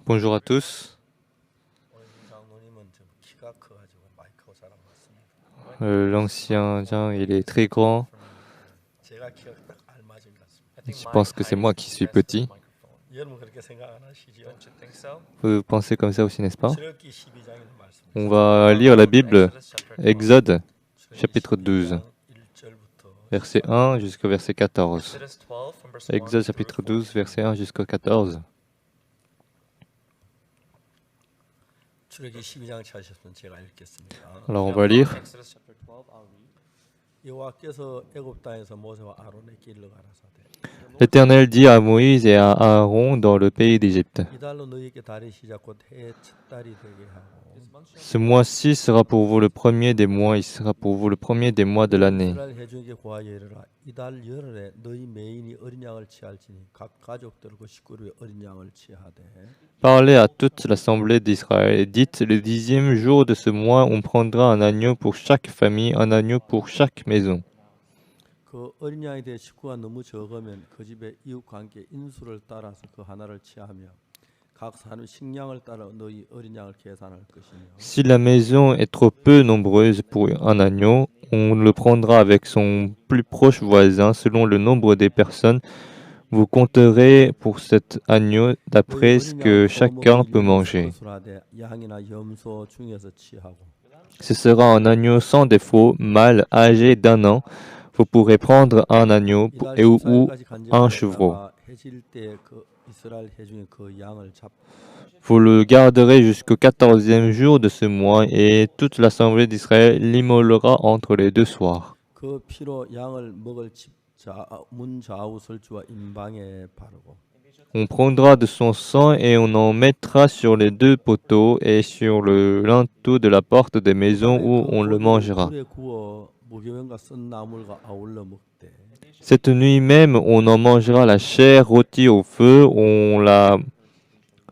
Bonjour à tous. L'ancien Jean, il est très grand. Je pense que c'est moi qui suis petit. Vous pensez comme ça aussi, n'est-ce pas? On va lire la Bible, Exode, chapitre 12, verset 1 jusqu'au verset 14. Exode, chapitre 12, verset 1 jusqu'au 14. Alors on va lire. L'Éternel dit à Moïse et à Aaron dans le pays d'Égypte: Ce mois-ci sera pour vous le premier des mois, il sera pour vous le premier des mois de l'année. Parlez à toute l'assemblée d'Israël et dites: Le 10e jour de ce mois, on prendra un agneau pour chaque famille, un agneau pour chaque maison. Si la maison est trop peu nombreuse pour un agneau, on le prendra avec son plus proche voisin selon le nombre des personnes. Vous compterez pour cet agneau d'après ce que chacun peut manger. Ce sera un agneau sans défaut, mâle, âgé d'1 an. Vous pourrez prendre un agneau ou un chevreau. Vous le garderez jusqu'au 14e jour de ce mois, et toute l'assemblée d'Israël l'immolera entre les deux soirs. On prendra de son sang et on en mettra sur les deux poteaux et sur le linteau de la porte des maisons où on le mangera. Cette nuit même, on en mangera la chair rôtie au feu, on la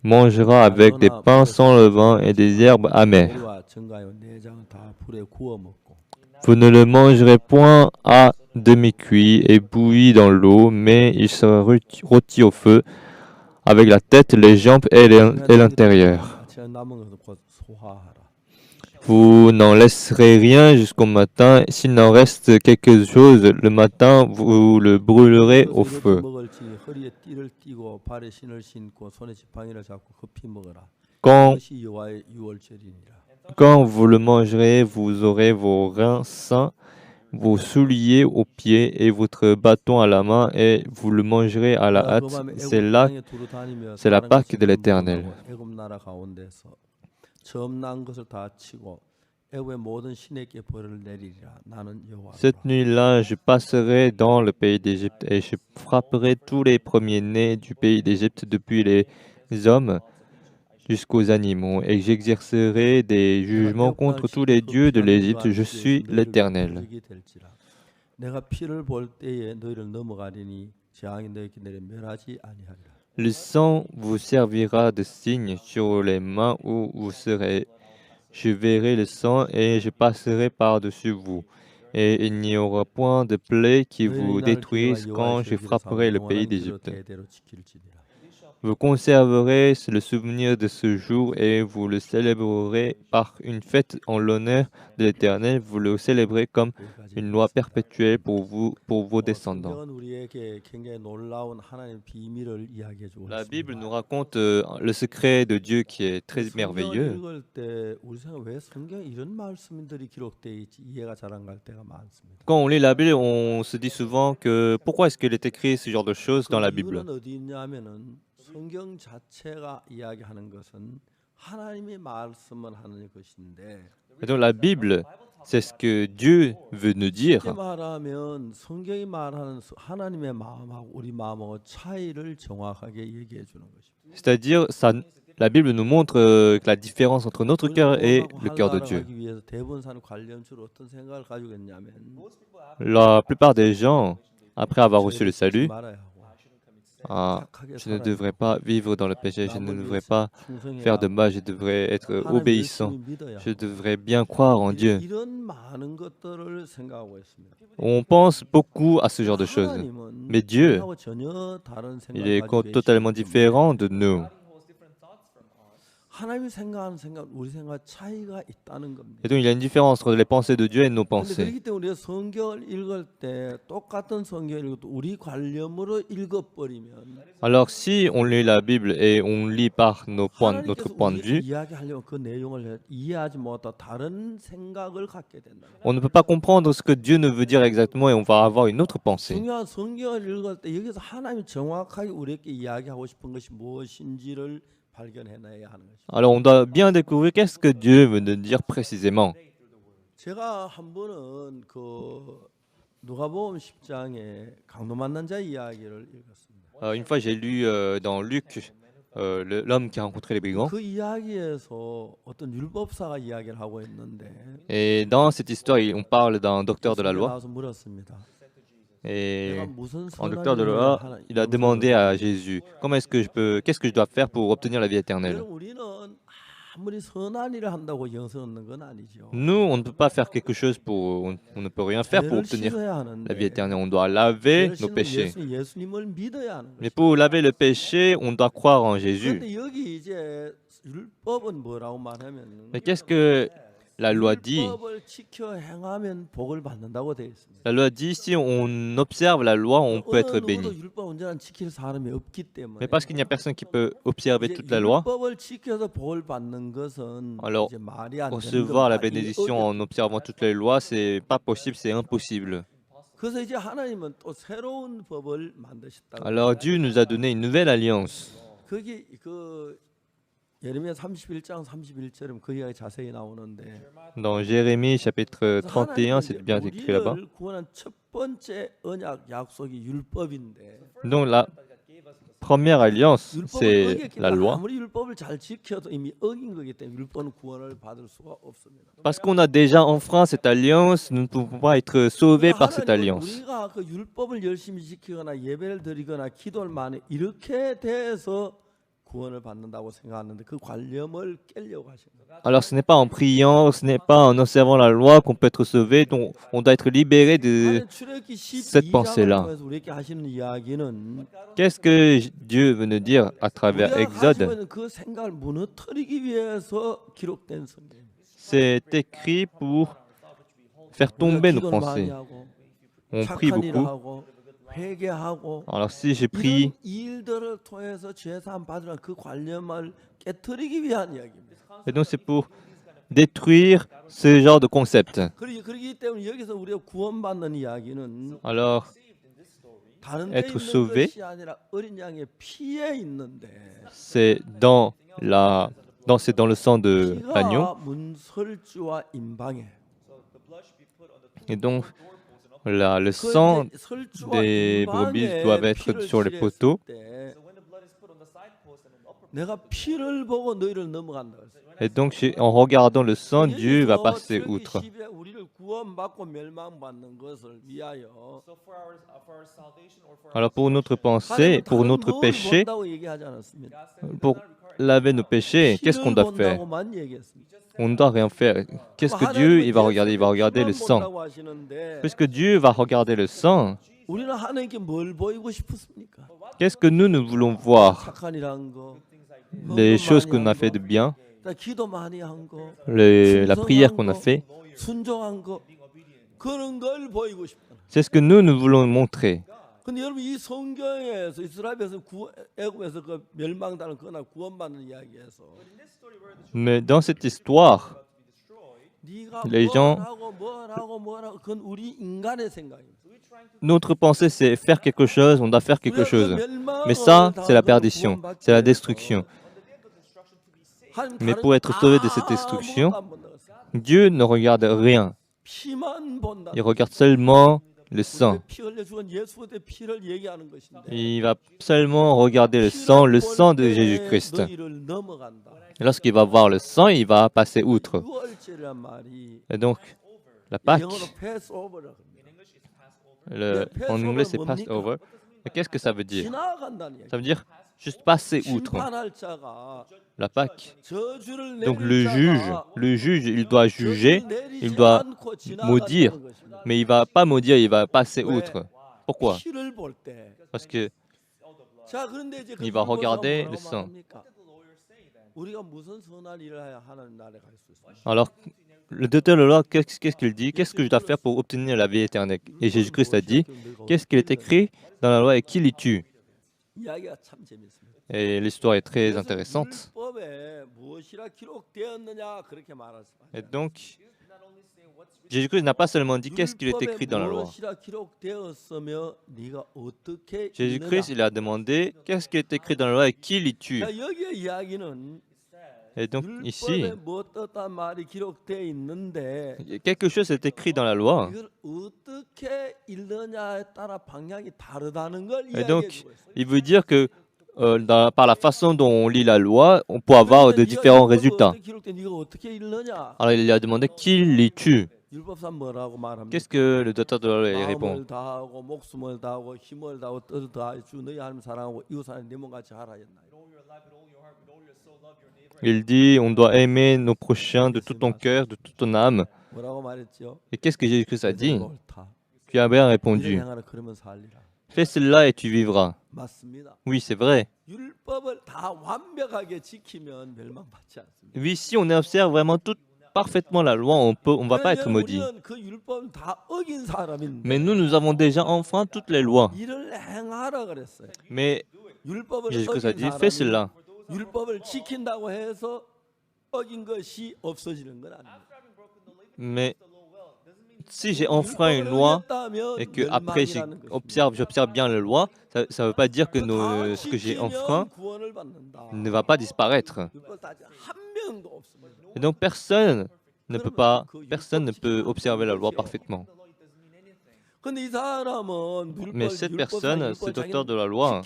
mangera avec des pains sans levain et des herbes amères. Vous ne le mangerez point à demi-cuit et bouilli dans l'eau, mais il sera rôti au feu, avec la tête, les jambes et l'intérieur. Vous n'en laisserez rien jusqu'au matin. S'il n'en reste quelque chose le matin, vous le brûlerez au feu. Quand vous le mangerez, vous aurez vos reins sains, vos souliers aux pieds et votre bâton à la main, et vous le mangerez à la hâte. C'est la Pâque de l'Éternel. Cette nuit-là, je passerai dans le pays d'Égypte et je frapperai tous les premiers-nés du pays d'Égypte, depuis les hommes jusqu'aux animaux, et j'exercerai des jugements contre tous les dieux de l'Égypte. Je suis l'Éternel. Le sang vous servira de signe sur les mains où vous serez. Je verrai le sang et je passerai par-dessus vous. Et il n'y aura point de plaie qui vous détruise quand je frapperai le pays d'Égypte. Vous conserverez le souvenir de ce jour et vous le célébrerez par une fête en l'honneur de l'Éternel. Vous le célébrez comme une loi perpétuelle pour vous, pour vos descendants. La Bible nous raconte le secret de Dieu qui est très merveilleux. Quand on lit la Bible, on se dit souvent que pourquoi est-ce qu'il est écrit ce genre de choses dans la Bible? Et donc la Bible, c'est ce que Dieu veut nous dire. C'est-à-dire, la Bible nous montre la différence entre notre cœur et le cœur de Dieu. La plupart des gens, après avoir reçu le salut, je ne devrais pas vivre dans le péché, je ne devrais pas faire de mal, je devrais être obéissant, je devrais bien croire en Dieu. On pense beaucoup à ce genre de choses. Mais Dieu, il est totalement différent de nous. Et donc il y a une différence entre les pensées de Dieu et nos pensées. 그렇기 때문에 우리가 성경을 읽을 때 똑같은 성경을 읽어도 우리 관념으로 읽어버리면 Alors si on lit la Bible et on lit par notre 하나님께서 point de 우리에게 vue, 이야기하려면 그 내용을 이해하지 못하고 다른 생각을 갖게 된다. on ne peut pas comprendre ce que Dieu ne veut dire exactement et on va avoir une autre pensée. 중요한 성경을 읽을 때 여기서 하나님이 정확하게 우리에게 이야기하고 싶은 것이 무엇인지를 발견해내야 하는 것입니다. Alors on doit bien découvrir qu'est-ce que Dieu veut nous dire précisément. 제가 한 번은 그 누가복음 10장에 강도 만난 자 이야기를 읽었습니다. Une fois j'ai lu dans Luc l'homme qui a rencontré les brigands. 그 이야기에서 어떤 율법사가 이야기를 하고 있는데 Et dans cette histoire, on parle d'un docteur de la loi. 나와서 물었습니다. Et 내가 무슨 un 선한 docteur de la 일을 loi, 하나- il a demandé à Jésus, qu'est-ce que je dois faire pour obtenir la vie éternelle? 여러분, 우리는 아무리 선한 일을 한다고 영생 얻는 건 아니죠. Nous, on ne peut pas faire quelque chose on ne peut rien faire pour 죄를 obtenir 씻어야 la vie 하는데 éternelle. On doit laver 죄를 nos 씻는 péchés. 예수님을 믿어야 하는 Mais 거죠. pour laver le péché, on doit croire en Jésus. 그런데 여기 이제 율법은 뭐라고 말하면 Mais qu'est-ce que la loi dit? 율법을 지켜 행하면 복을 받는다고 되어 있습니다. La loi dit, si on observe la loi, on peut être 어느 누구도 béni. 율법 온전한 지킬 사람이 없기 때문에 Mais parce qu'il n'y a personne qui peut observer 이제 toute la loi, 율법을 지켜서 복을 받는 것은 Alors, 이제 말이 안 되는 recevoir la 겁니다. bénédiction en observant toutes les lois, c'est pas possible, c'est impossible. 그래서 이제 하나님은 또 새로운 법을 만드셨다고. Alors Dieu nous a donné une nouvelle alliance. 거기 그 예레미야 31장 31절은 그 이야기 자세히 나오는데 Dans Jérémie chapitre 그래서 31, c'est 하나님은 bien 이제 écrit là-bas. 우리를 구원한 첫 번째 언약 약속이 율법인데 Donc la première alliance, 율법을 c'est 어겼기 la 때문에 loi. 아무리 율법을 잘 지켜도 이미 어긴 거기 때문에 율법은 구원을 받을 수가 없습니다. Parce qu'on a déjà enfreint cette alliance, nous ne pouvons pas être sauvés par cette 하나님은 alliance. 우리가 그 율법을 열심히 지키거나 예배를 드리거나 기도를 많이 이렇게 돼서 구원을 받는다고 생각하는데 그 관념을 깨려고 하시는 거예요. Alors ce n'est pas en priant, ce n'est pas en observant la loi qu'on peut être sauvé, donc on doit être libéré de 하나님 출애굽기 cette 12장을 pensée-là. 통해서 우리에게 하시는 이야기는 Qu'est-ce que Dieu veut nous dire à travers 우리가 Exode? 가지고 있는 그 생각을 무너뜨리기 위해서 기록된 성경. C'est écrit pour faire tomber nos pensées. On prie 착한 일을 beaucoup. 하고 회개하고 Alors si je 이런 prie, 일들을 통해서 죄사함 받으라 그 관념을 깨뜨리기 위한 이야기입니다. et donc c'est pour détruire ce genre de concept. 그렇기 때문에 여기서 우리가 구원받는 이야기는 Alors, 다른 데 être 있는 sauvé, 것이 아니라 어린 양의 피에 있는데 c'est c'est dans le sang de l'agneau. 피가 문설주와 임방에 Et donc, le sang 그 설주와 des brebis 임방에 doivent être 피를 sur les 칠했을 poteaux. 때 내가 피를 보고 너희를 넘어간다. Et donc, en regardant le sang, Dieu va passer outre. 우리를 구원받고 멸망받는 것을 위하여 Alors, pour notre pensée, pour notre péché, 본다고 얘기하지 않았습니다. pour laver nos péchés, qu'est-ce qu'on doit faire? 본다고만 얘기했습니다. On ne doit rien faire. Qu'est-ce que Dieu il va regarder? Il va regarder le sang. 본다고 하시는데 Puisque Dieu va regarder le sang, 우리는 하나님께 뭘 보이고 싶습니까? qu'est-ce que nous voulons voir? 착한 일한 거, Les choses qu'on a fait de bien, 기도 많이 한 거, la prière qu'on a fait, 순종한 거 그런 걸 보이고 싶다. c'est ce que nous voulons montrer. 근데 여러분 이 성경에서 이스라엘에서 애굽에서 그 멸망당한 그나 구원받는 이야기에서 Mais dans cette histoire, 네가 les gens- 뭘 하고 그건 우리 인간의 생각입니다. notre pensée, c'est faire quelque chose, on doit faire quelque chose. Mais ça, c'est la perdition, c'est la destruction. Mais pour être sauvé de cette destruction, Dieu ne regarde rien. 피만 본다. Il regarde seulement le sang. 피 흘려 죽은 예수의 피를 얘기하는 것인데. Il va seulement regarder le sang de Jésus-Christ. 너희를 넘어간다. Et lorsqu'il va voir le sang, il va passer outre. 유월절이란 말이 Et donc, la Pâque, 영어로 패스오버라고 합니다. en anglais c'est Passover. Mais qu'est-ce que ça veut dire? 지나간다는 얘기. Ça veut dire juste passer outre. 심판할 자가 La Pâque. 저주를 Donc 내릴 자가 le juge, il doit juger, 저주를 내리지 il doit 않고 maudire. 지나간다는 것입니다. Mais il va pas maudire, il va passer outre. Pourquoi? 피를 볼 때. Parce que 자, 그런데 이제 그 Il va 율법은 regarder 뭐라고 le sang. 말합니까? 우리가 무슨 선한 일을 해야 하나님 나라에 갈 수 있습니까? Alors, le docteur de la loi, qu'est-ce qu'il dit? Qu'est-ce que je dois faire pour obtenir la vie éternelle? Et Jésus-Christ a dit, qu'est-ce qui est écrit dans la loi et qui les tue? 이야기가 참 재밌습니다. Et l'histoire est très 그래서 intéressante. 율법에 무엇이라 기록되었느냐 그렇게 말하십니다. Et donc, Jésus-Christ n'a pas seulement dit qu'est-ce qu'il est écrit dans la loi. 무엇이라 기록되었으며 네가 어떻게 Jésus-Christ, 읽느냐. il a demandé qu'est-ce qui est écrit dans la loi et qui les tue. 자, 여기의 이야기는 Et donc, ici, 율법에 뭐 어떤 말이 기록되어 있는데 quelque chose est écrit dans la loi. 이걸 어떻게 읽느냐에 따라 방향이 다르다는 걸 Et donc, 이야기해 주고 있어요. il veut dire que par la façon dont on lit la loi, on peut avoir de différents résultats. 네가 어떻게 읽느냐? Alors, il a demandé qui les tue. 율법상 뭐라고 말합니까? Qu'est-ce que le docteur de la loi il répond? 마음을 다하고 목숨을 다하고 힘을 다하고 뜻을 다하여 주 너희 하나님 사랑하고 이웃 사랑하는 네 몸같이 하라 했나요? Il dit on doit aimer nos prochains de tout ton cœur, de toute ton âme. 뭐라고 말했죠? Et qu'est-ce que Jésus-Christ a dit? 옳다. Tu as bien 이를 répondu. 행하라 그러면 살리라. Fais cela et tu vivras. 맞습니다. Oui, c'est vrai. 율법을 다 완벽하게 지키면 멸망받지 않습니다. Oui, si on observe vraiment tout parfaitement la loi, on va pas être maudit. 우리는 그 율법을 다 어긴 사람인데 Mais nous avons déjà enfreint toutes les lois. 이를 행하라 그랬어요. Mais 율법을 Jésus-Christ a 어긴 dit, fais 사람이 cela. 율법을 지킨다고 해서 어긴 것이 없어지는 건 아닙니다. Mais si j'ai enfreint une loi et que après j'observe bien la loi, ça ne veut pas dire que ce que j'ai enfreint ne va pas disparaître. Et donc personne ne peut observer la loi parfaitement. Mais cette personne, ce docteur de la loi,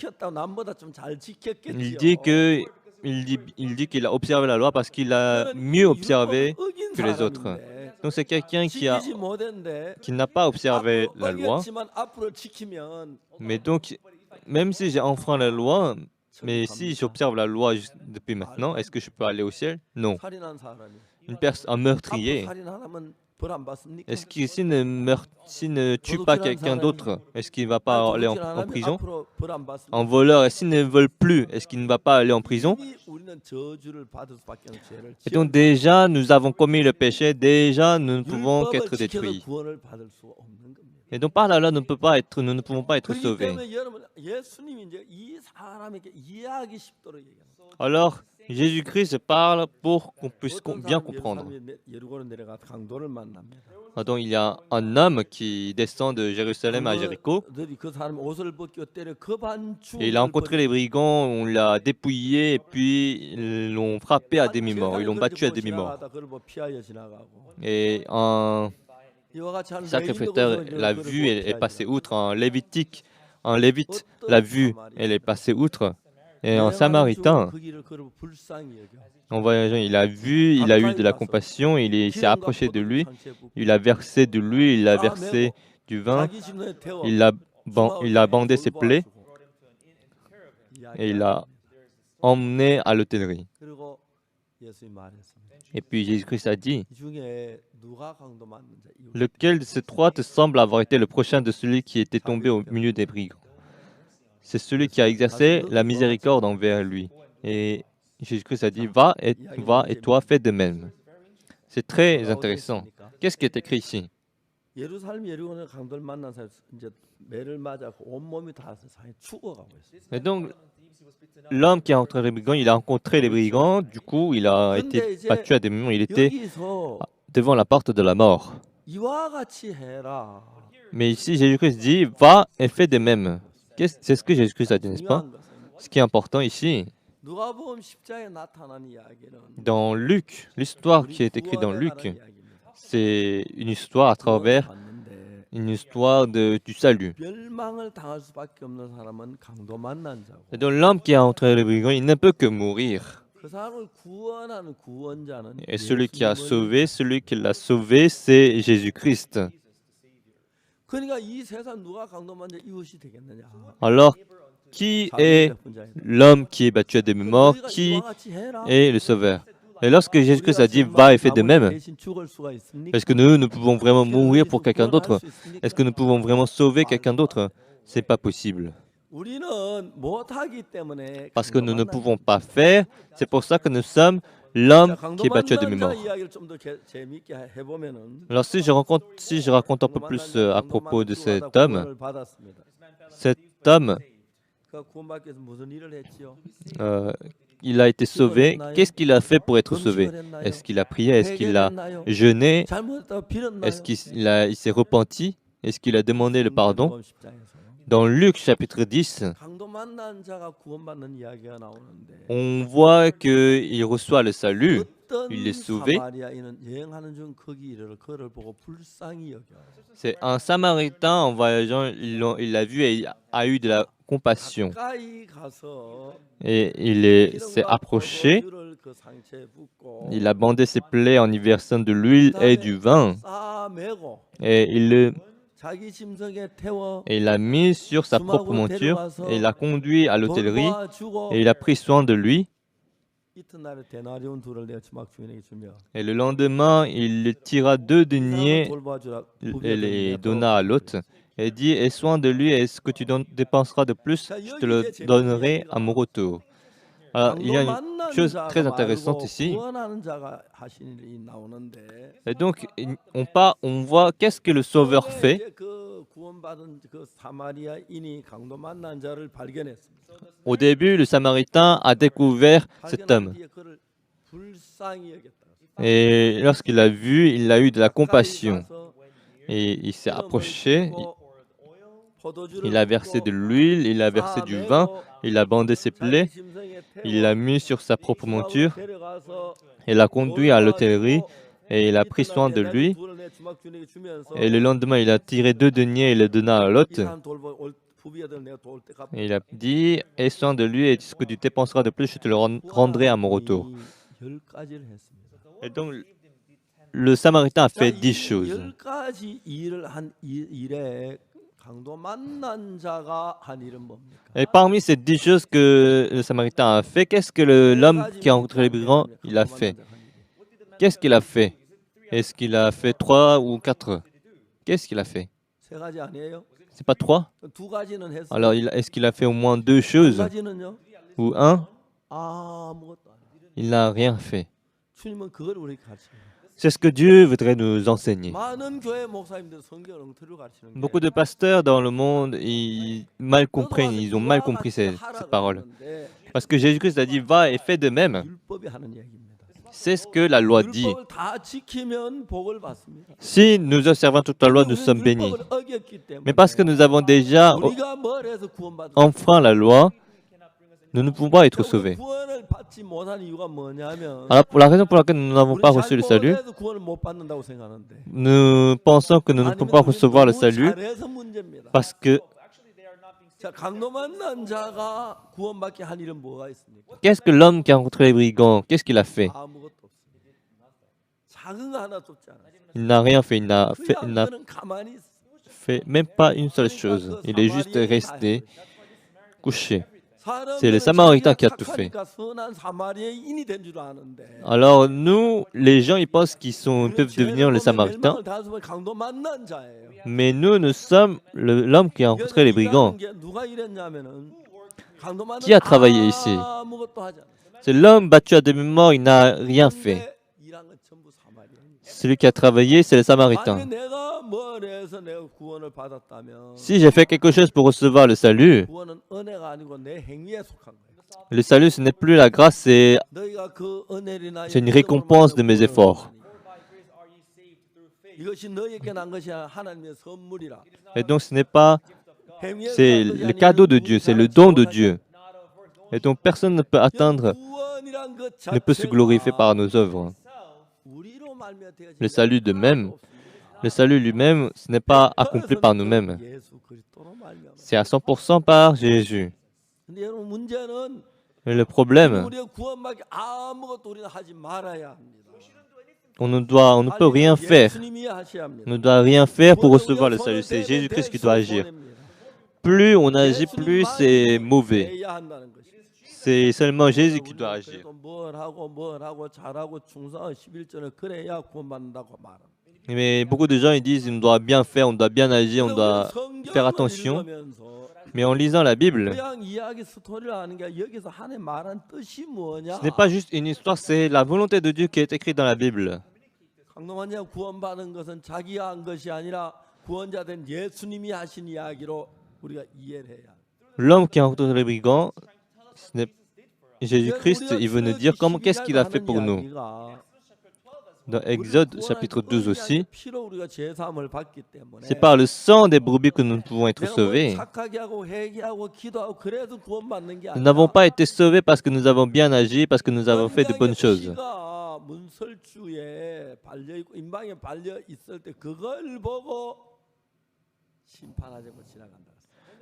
il dit qu'il a observé la loi parce qu'il a mieux observé que les autres. Donc c'est quelqu'un qui n'a pas observé la loi. Mais donc, même si j'ai enfreint la loi, mais si j'observe la loi depuis maintenant, est-ce que je peux aller au ciel? Non. Un meurtrier, est-ce qu'il s'il ne tue pas quelqu'un d'autre, est-ce qu'il ne va pas aller en prison? Un voleur, s'il ne vole plus, est-ce qu'il ne va pas aller en prison? Et donc déjà, nous avons commis le péché, déjà nous ne pouvons qu'être détruits. Et donc par la loi, nous ne pouvons pas être sauvés. Alors, Jésus-Christ parle pour qu'on puisse bien comprendre. Donc, il y a un homme qui descend de Jérusalem à Jéricho. Et il a rencontré les brigands, on l'a dépouillé et puis ils l'ont frappé à demi-mort, ils l'ont battu à demi-mort. Et un sacrificateur l'a vu et est passé outre, un lévite l'a vu et est passé outre. Et un samaritain, en voyageant, il a vu, il a eu de la compassion, il s'est approché de lui, il a versé de l'huile, il a versé du vin, il a bandé ses plaies et il l'a emmené à l'hôtellerie. Et puis Jésus-Christ a dit, lequel de ces trois te semble avoir été le prochain de celui qui était tombé au milieu des brigands? C'est celui qui a exercé la miséricorde envers lui. Et Jésus-Christ a dit, va et toi fais de même. C'est très intéressant. Qu'est-ce qui est écrit ici? Et donc, l'homme qui a rencontré les brigands, il a rencontré les brigands, du coup, il a été battu à des moments, il était devant la porte de la mort. Mais ici, Jésus-Christ dit, va et fais de même. C'est ce que Jésus-Christ a dit, n'est-ce pas? Ce qui est important ici, dans Luc, l'histoire qui est écrite dans Luc, c'est une histoire à travers une histoire du salut. Et donc l'homme qui a rencontré les brigands, il ne peut que mourir. Et celui qui l'a sauvé, c'est Jésus-Christ. Alors, qui est l'homme qui est battu à demi-mort? Qui est le sauveur? Et lorsque Jésus-Christ a dit, va et fais de même, est-ce que nous pouvons vraiment mourir pour quelqu'un d'autre? Est-ce que nous pouvons vraiment sauver quelqu'un d'autre? Ce n'est pas possible. 우리는 못하기 때문에 Parce que nous ne 강도 pouvons 만난 pas faire, c'est pour ça que nous sommes l'homme 자, 강도 qui est battu à 만난 자 demi-mort. 이야기를 좀 더 재미있게 해보면은 Alors si je raconte un peu 강도 만난 plus 자 à 강도 propos de 만들고 하다 cet homme 그 구원받기 위해서 무슨 일을 했지요? euh, il a été sauvé. Qu'est-ce qu'il a fait pour être sauvé? 금식을 했나요? Est-ce qu'il a prié? Est-ce qu'il a 회개했나요? jeûné? 잘못했다고 Est-ce 빌었나요? il s'est repenti? Est-ce qu'il a demandé le pardon? 마태복음 10장에서 Dans Luc chapitre 10, 강도 만난 자가 구원받는 이야기가 나오는데 on voit qu'il reçoit le salut, il 어떤 est sauvé. 사마리아인은 여행하는 중 거기 이르러 그를 보고 불쌍히 여겨. C'est un Samaritain en voyageant, il l'a vu et il a eu de la compassion. 가까이 가서 Et s'est 기름과 approché, 포도주를 그 상처에 붓고 il a bandé ses plaies en y versant de l'huile et du vin. 싸매고 Et 자기 짐승에 태워 il l'a mis sur sa propre monture et il l'a conduit à l'hôtellerie 돌봐주고 et il a pris soin de lui. 이튿날에 데나리온 둘을 내 주막 주인에게 주며 Et le lendemain, il tira 2 이 사람을 deniers 돌봐주라 et les donna à l'hôte et dit, aie soin de lui et ce que tu dépenseras de plus, je te le donnerai à mon retour. Alors, il y a une chose très intéressante ici. 구원하는 자가 하신 일이 나오는데 Et donc, on voit qu'est-ce que le Sauveur fait. 그 구원받은 그 사마리아인이 강도 만난 자를 발견했습니다. Au début, le Samaritain a découvert cet homme. 발견한 뒤에 그를 불쌍히 여겼다. Et lorsqu'il l'a vu, il a eu de la compassion. 가서 Et il s'est approché, 포도주를 il a versé de l'huile, il a versé du vin, il a bandé ses plaies, il l'a mis sur sa propre monture, il l'a conduit à l'hôtellerie et il a pris soin de lui. Et le lendemain, il a tiré 2 deniers et les donna à l'hôte. Et il a dit, aie soin de lui et ce que tu dépenseras de plus, je te le rendrai à mon retour. Et donc, le Samaritain a fait 10 choses. 10가지 일을 한 일에 강도 만난 자가 한 일은 뭡니까? Et parmi ces 10 choses que le Samaritain a fait, qu'est-ce que l'homme qui a rencontré les brigands, il a fait? Qu'est-ce qu'il a fait? Est-ce qu'il a fait 3 ou 4? Qu'est-ce qu'il a fait? 세 가지 아니에요? C'est pas 3? 두 가지는 했어요. Alors, est-ce qu'il a fait au moins 2 한 choses? 가지는요? Ou 1? 아무것도 안 해요. Il n'a rien fait. 주님은 그걸 우리에게 가르쳐요. C'est ce que Dieu voudrait nous enseigner. 많은 교회 목사님들 성경 엉터리로 가르치는 게 Beaucoup de pasteurs dans le monde, ils ont mal compris cette parole. Parce que Jésus-Christ a dit, va et fais de même. 율법이 하는 얘기입니다. C'est ce que la loi dit. 율법을 다 지키면 복을 받습니다. Si nous observons toute la loi, nous sommes bénis. 율법을 어겼기 때문에 Mais parce que nous avons déjà 우리가 뭘 해서 구원받은 enfreint la loi, nous ne pouvons pas être sauvés. 구원을 받지 못한 이유가 뭐냐면 Alors, pour la raison pour laquelle nous n'avons 우리 pas reçu le salut, 잘못해서 구원을 못 받는다고 생각하는데 nous pensons que nous ne pouvons pas recevoir le salut 잘해서 문제입니다. parce que 자, 강도 만난 자가 구원받게 한 일은 뭐가 있습니까? qu'est-ce que l'homme qui a rencontré les brigands, qu'est-ce qu'il a fait? 아무것도 없습니다. 작은 거 하나도 없지 않아요. Il n'a rien fait, il n'a 그냥 그는 가만히 있어. fait même pas une seule chose. Il est juste resté couché. C'est le Samaritain qui a tout fait. 선한 사마리아인이 된 줄 아는데 Alors nous, les gens, ils pensent qu'ils peuvent devenir les Samaritains, 강도 만난 자예요. mais nous sommes l'homme qui a rencontré les brigands. 누가 이랬냐면은 강도 만난 Qui a travaillé ici? 아무것도 하지 않았어요. C'est l'homme battu à demi-mort, il n'a rien fait. 일한 건 전부 사마리아인. Celui qui a travaillé, c'est le Samaritain. 만약에 내가 뭘 해서 내가 구원을 받았다면 Si j'ai fait quelque chose pour recevoir le salut, 구원은 은혜가 아니고 내 행위에 속한 거예요. le salut, ce n'est plus la grâce, c'est 너희가 그 은혜리나 une récompense de mes efforts. 이것이 너희에게 난 것이 하나님의 선물이라. Et donc ce n'est pas, 행위에서 c'est 난 것이 le 아니라 cadeau de 이 Dieu, c'est le 구원이라는 don de 자가 Dieu. Et donc personne ne peut atteindre, 구원이란 것 ne peut se glorifier par nos œuvres. 우리로 말미암아 되어진 Le salut de même, le salut lui-même, ce n'est pas accompli par nous-mêmes. 예수 그리스도로 말미암아. C'est à 100% par Jésus. 근데 여러분 문제는 Mais le problème, 우리가 구원받기 아무것도 우리는 하지 말아야 합니다. on ne peut rien faire. 예수님이 하셔야 합니다. On ne doit rien faire pour recevoir le salut. C'est Jésus-Christ qui doit agir. Plus on agit, plus c'est mauvais. 해야 한다는 것이. C'est seulement Jésus qui doit agir. 그래도 뭘 하고 잘하고 충성하고 11절을 그래야 구원받는다고 말합니다. Mais beaucoup de gens ils disent on doit bien faire, on doit bien agir, on doit faire attention. Mais en lisant la Bible, 그냥 이야기 스토리를 아는 게 아니라 여기서 하나님 말한 뜻이 뭐냐? ce n'est pas juste une histoire, c'est la volonté de Dieu qui est écrite dans la Bible. 강동원이가 구원받은 것은 자기가 한 것이 아니라 구원자 된 예수님이 하신 이야기로 우리가 이해를 해야. L'homme qui a rencontré les brigands, ce n'est Jésus-Christ, il veut nous dire qu'est-ce qu'il a fait pour nous. Dans Exode chapitre 12 aussi, c'est par le sang des brebis que nous pouvons être sauvés. Nous n'avons pas été sauvés parce que nous avons bien agi, parce que nous avons fait de bonnes choses.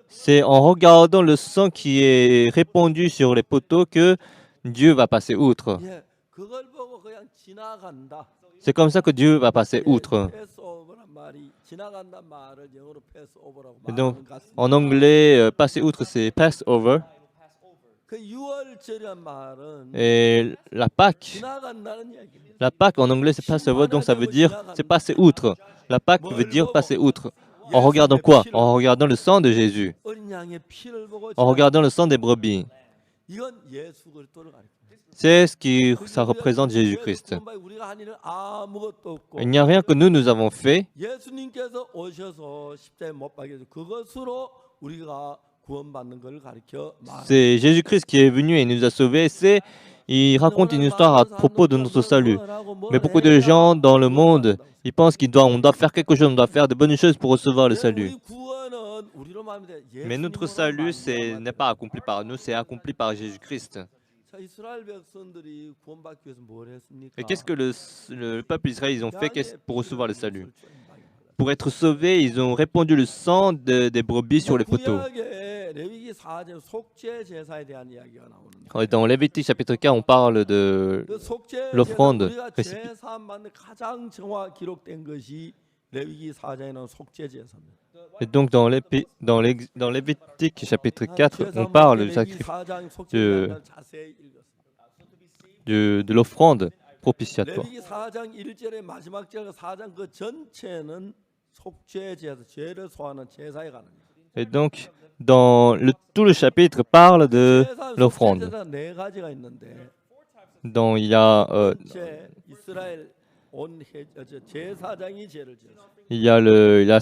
C'est en regardant le sang qui est répandu sur les poteaux que Dieu va passer outre. C'est comme ça que Dieu va passer outre. Et donc, en anglais, passer outre, c'est Passover. Et la Pâque en anglais, c'est Passover, donc ça veut dire c'est passer outre. La Pâque veut dire passer outre. En regardant quoi? En regardant le sang de Jésus. En regardant le sang des brebis. C'est ce qui ça représente Jésus-Christ. Il n'y a rien que nous avons fait. C'est Jésus-Christ qui est venu et nous a sauvés. Il raconte une histoire à propos de notre salut. Mais beaucoup de gens dans le monde, ils pensent qu'on doit faire quelque chose, on doit faire de bonnes choses pour recevoir le salut. Mais notre salut, n'est pas accompli par nous, c'est accompli par Jésus-Christ. Et qu'est-ce que le peuple d'Israël ils ont fait pour recevoir le salut? Pour être sauvés, ils ont répandu le sang des brebis sur les poteaux. Et dans Lévitique chapitre 4, on parle de l'offrande. Et donc dans Lévitique chapitre 4, on parle de l'offrande propitiatoire. Et donc, tout le chapitre parle de l'offrande. Donc, il y a le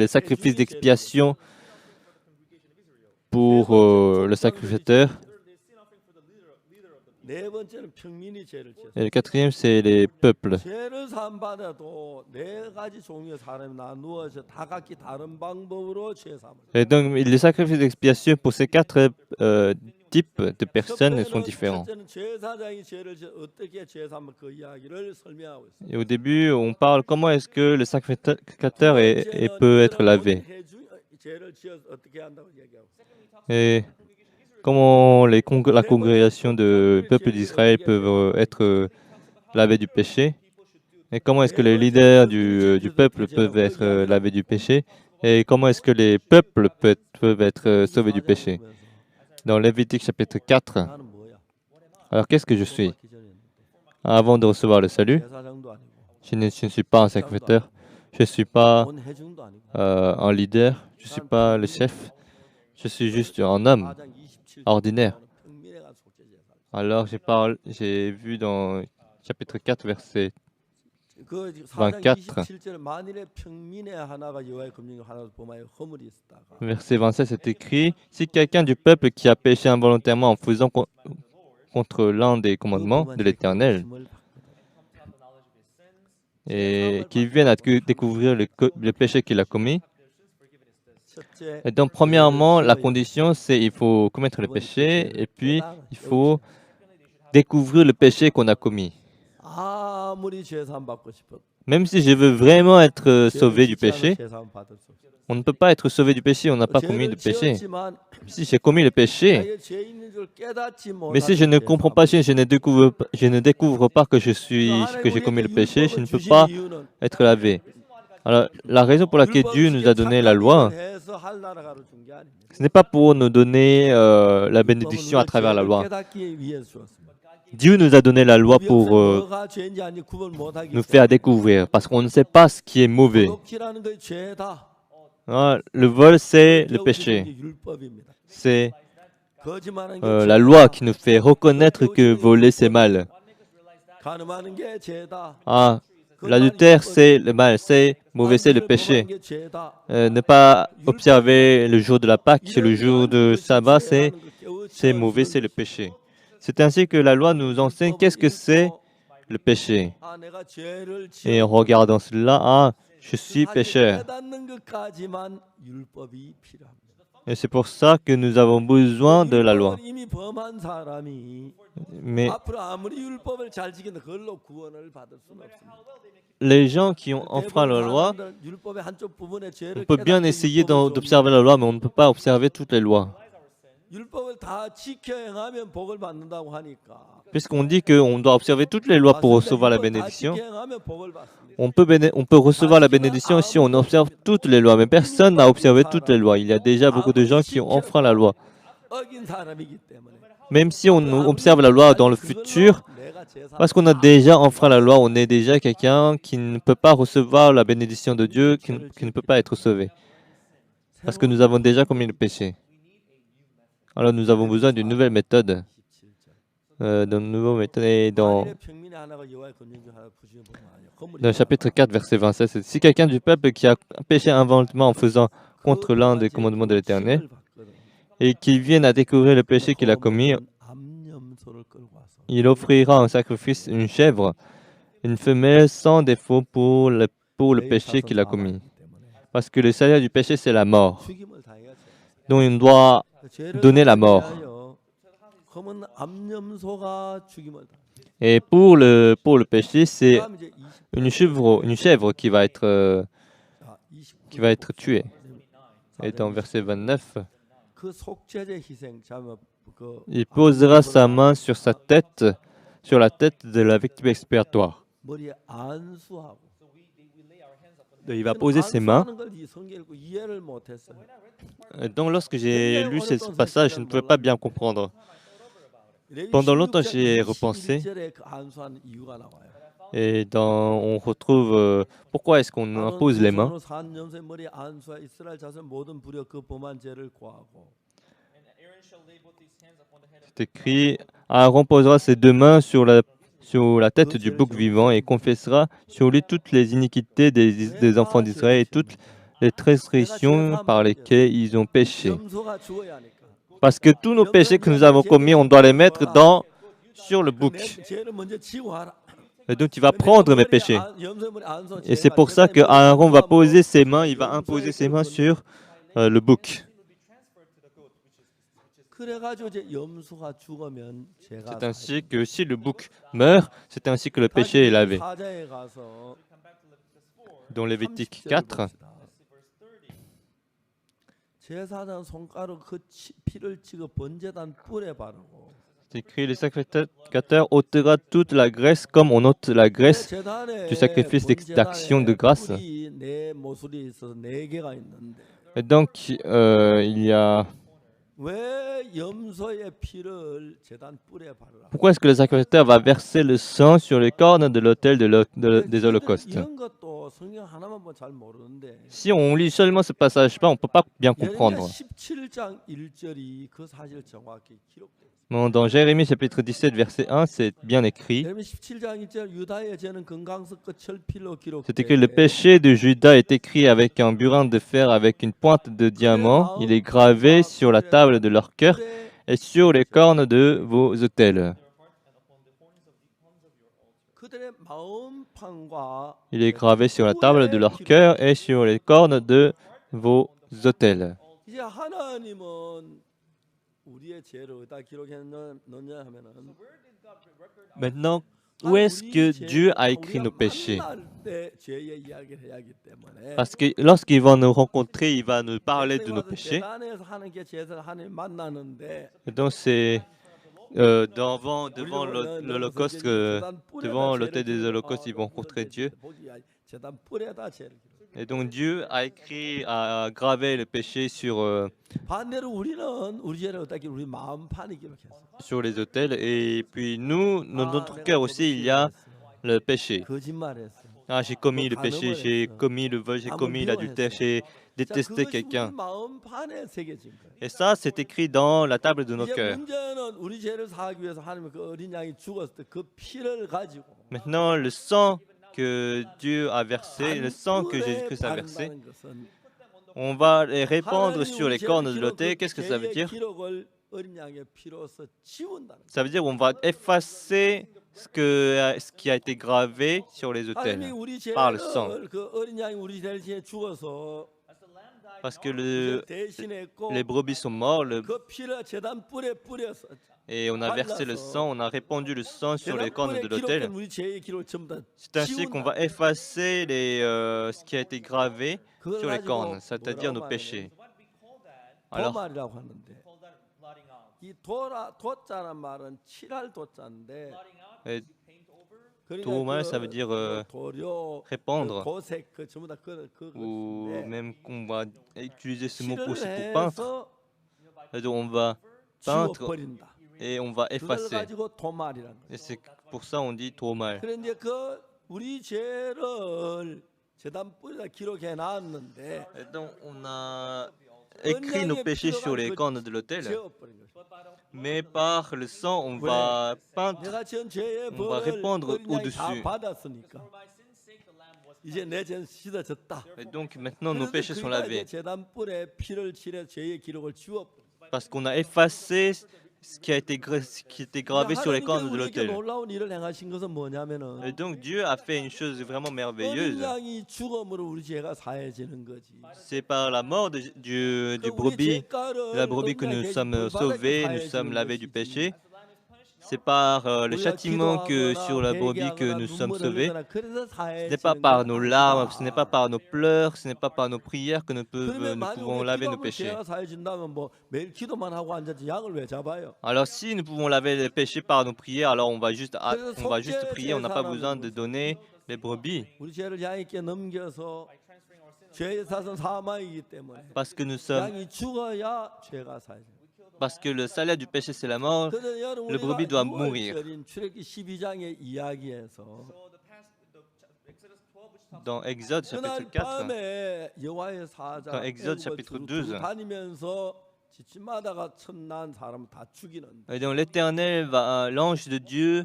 sacrifice d'expiation pour le sacrificateur. Et le quatrième, c'est les peuples. Et donc, les sacrifices d'expiation pour ces quatre types de personnes sont différents. Et au début, on parle comment est-ce que le sacrificateur peut être lavé. Et comment la congrégation de peuple d'Israël peuvent être lavés du péché. Et comment est-ce que les leaders du peuple peuvent être lavés du péché. Et comment est-ce que les peuples peuvent être sauvés du péché. Dans Lévitique chapitre 4, alors qu'est-ce que je suis? Avant de recevoir le salut, je ne suis pas un sacrificateur, je ne suis pas un leader, je ne suis pas le chef, je suis juste un homme ordinaire. Alors j'ai vu dans chapitre 4, verset 24, verset 27, c'est écrit « Si quelqu'un du peuple qui a péché involontairement en faisant contre l'un des commandements de l'Éternel, et qu'il vienne à découvrir le péché qu'il a commis, » Et donc, premièrement, la condition, c'est qu'il faut commettre le péché, et puis il faut découvrir le péché qu'on a commis. Même si je veux vraiment être sauvé du péché, on ne peut pas être sauvé du péché, on n'a pas commis de péché. Si j'ai commis le péché, mais si je ne comprends pas, si je ne découvre pas que j'ai commis le péché, je ne peux pas être lavé. Alors, la raison pour laquelle Dieu nous a donné la loi, ce n'est pas pour nous donner la bénédiction à travers la loi. Dieu nous a donné la loi pour nous faire découvrir, parce qu'on ne sait pas ce qui est mauvais. Ah, le vol, c'est le 깨우치는 péché. 게 율법입니다. C'est 거짓말하는 게 la loi 죄다. qui nous fait reconnaître que voler, c'est mal. 간음하는 게 죄다. Ah, 그건 l'adultère, 율법이다. c'est le mal, c'est mauvais, c'est le 안식을 범하는 péché. 게 죄다. Ne pas 율법이다. observer le jour de la Pâque, le 이런 jour 이러한 de 것이 sabbat, 죄라는 걸 c'est 깨우쳐야 mauvais, c'est 주는 le péché. C'est ainsi que la loi nous enseigne qu'est-ce que c'est le péché. 아, 내가 죄를 Et en 지었구나. regardant cela, ah, je suis 사실 pécheur. 깨닫는 것까지만 율법이 필요합니다. Et c'est pour ça que nous avons besoin de la loi. 율법을 이미 범한 사람이 Mais 앞으로 아무리 율법을 잘 지킨다 그걸로 구원을 받을 수는 없습니다. les gens qui ont enfreint la loi, 사람들은 율법의 한쪽 부분의 on 죄를 peut bien 깨닫고 essayer 율법을 d'observer la loi, mais on ne peut pas observer toutes les lois. 율법을 다 지켜 행하면 복을 받는다고 하니까. Puisqu'on dit qu'on doit observer toutes les lois pour recevoir la 율법 다 bénédiction, 지켜 행하면 복을 받습니다. on peut recevoir la bénédiction si on observe toutes les lois. Mais personne n'a observé toutes les lois. Il y a déjà beaucoup de gens qui ont enfreint la loi. 어긴 사람이기 때문에. Même si on observe la loi dans le futur, parce qu'on a déjà enfreint la loi, on est déjà quelqu'un qui ne peut pas recevoir la bénédiction de Dieu, qui ne peut pas être sauvé. Parce que nous avons déjà commis le péché. Alors nous avons besoin d'une nouvelle méthode. D'une nouvelle méthode. Et dans le chapitre 4, verset 27, c'est si quelqu'un du peuple qui a péché involontairement en faisant contre l'un des commandements de l'Éternel, et qu'il vienne à découvrir le péché qu'il a commis, il offrira en sacrifice une chèvre, une femelle sans défaut pour le péché qu'il a commis. Parce que le salaire du péché, c'est la mort. Donc il doit donner la mort. Et pour le péché, c'est une chèvre qui va être tuée. Et dans verset 29, il posera sa main sur sa tête, sur la tête de la victime expiatoire. Il va poser ses mains. Donc lorsque j'ai lu ce passage, je ne pouvais pas bien comprendre. Pendant longtemps, j'y ai repensé. Et on retrouve pourquoi est-ce qu'on impose les mains. C'est écrit, Aaron posera ses deux mains sur la tête du bouc vivant et confessera sur lui toutes les iniquités des enfants d'Israël et toutes les transgressions par lesquelles ils ont péché. Parce que tous nos péchés que nous avons commis, on doit les mettre sur le bouc. Et donc, il va prendre mes péchés. Et c'est pour ça que Aaron va poser ses mains, il va imposer ses mains sur le bouc. C'est ainsi que si le bouc meurt, c'est ainsi que le péché est lavé. Dans Lévitique 4, c'est écrit, le sacrificateur ôtera toute la graisse comme on ôte la graisse du sacrifice d'action de grâce. Et donc, il y a... Pourquoi est-ce que le sacrificateur va verser le sang sur les cornes de l'autel des holocaustes? Si on lit seulement ce passage-là, on ne peut pas bien comprendre. Dans Jérémie chapitre 17, verset 1, c'est bien écrit. C'est écrit, le péché de Juda est écrit avec un burin de fer avec une pointe de diamant. Il est gravé sur la table de leur cœur et sur les cornes de vos autels. Il est gravé sur la table de leur cœur et sur les cornes de vos autels. Maintenant, où est-ce que Dieu a écrit nos péchés? Parce que lorsqu'il va nous rencontrer, il va nous parler de nos péchés. Et donc c'est devant l'Holocauste, devant l'autel des holocaustes, ils vont rencontrer Dieu. Et donc Dieu a gravé le péché sur les autels. Et puis nous, dans notre cœur aussi, il y a le péché. Ah, j'ai commis le 그 péché, j'ai 간음을 commis le vol, j'ai 남을 commis l'adultère, 미워했어. j'ai 자, détesté 그것이 우리 quelqu'un. 마음판에 새겨진 거예요. Et ça, c'est écrit dans la table de nos 이제 cœurs. 문제는 우리 죄를 사하기 위해서 하나님이 그 어린 양이 죽었을 때 그 피를 가지고 Maintenant, le sang que Dieu a versé, le sang que 단불에 Jésus-Christ a versé, 바른다는 것은 on va les répandre 하나님이 sur 우리 les 죄를 cornes de 기록 l'autel. 그 Qu'est-ce que ça veut 죄의 dire? 기록을 어린 양의 피로서 지운다는 거예요. Ça veut dire qu'on va effacer ce qui a été gravé sur les 하나님이 autels 우리 par le sang. 죄를 그 어린 양이 우리 대신에 죽어서 Parce que 우리를 대신했고 les brebis sont morts 그 피를 제단 뿔에 뿌려서 et on a versé le sang, on a répandu le sang sur les 제단 cornes 뿔에 de 기록된 l'autel. 우리 죄의 기록을 전부 다 C'est ainsi qu'on va 지운다. effacer ce qui a été gravé 그걸 sur les 가지고 cornes, c'est-à-dire nos 뭐라고 péchés. 말하냐면 Alors, 도말이라고 하는데 이 도자란 말은 칠할 도자인데 et 그러니까 도말, ça veut dire 도료, répandre, 도색 그 전부 다 ou 그것인데 même qu'on va utiliser ce mot 칠을 aussi pour peindre. 해서 C'est-à-dire on va peindre 지워버린다. et on va 그걸 effacer. 가지고 도말이라는 거예요. Et c'est pour ça on dit 도말. 그런데 그 우리 죄를 제단 뿌리다 기록해 놨는데 Et donc on a écrit nos péchés sur les cornes de l'autel, 지워버린 거죠. mais par le sang on va peindre. 내가 지은 죄의 On va 벌을 répandre 어린 양이 다 au-dessus. 받았으니까 이제 내 죄는 씻어졌다. Et donc maintenant nos 그래서 péchés sont 그가 이제 lavés. 제단 뿔에 피를 칠해 죄의 기록을 지워버린 Parce qu'on a effacé ce qui était gravé sur les cornes de 우리에게 l'autel. 놀라운 일을 행하신 것은 뭐냐면은 Et donc Dieu a fait une chose vraiment 어린 merveilleuse. 양이 죽음으로 우리 죄가 사해지는 거지. C'est par la mort du brebis, de la brebis que nous sommes sauvés, nous sommes lavés du péché. C'est par le châtiment que sur la brebis que nous sommes sauvés. Ce n'est pas par nos larmes, ce n'est pas par nos pleurs, ce n'est pas par nos prières que nous pouvons laver nos péchés. 죄가 사해진다면 뭐 매일 기도만 하고 앉아서 양을 왜 잡아요? Alors si nous pouvons laver les péchés par nos prières, alors on va juste prier, on n'a pas besoin de donner les brebis. 우리 죄를 양에게 넘겨서 죄의 사선 사망이기 때문에 Parce que nous sommes, 양이 죽어야 죄가 사해져. parce que le salaire du péché c'est la mort, le brebis doit mourir. 출애굽기 12장의 이야기에서 Dans Exode chapitre 그날 4, 밤에 여호와의 사자가 Dans Exode chapitre 12. 다니면서 지침마다가 천난 사람 다 죽이는. et donc l'Éternel l'ange de Dieu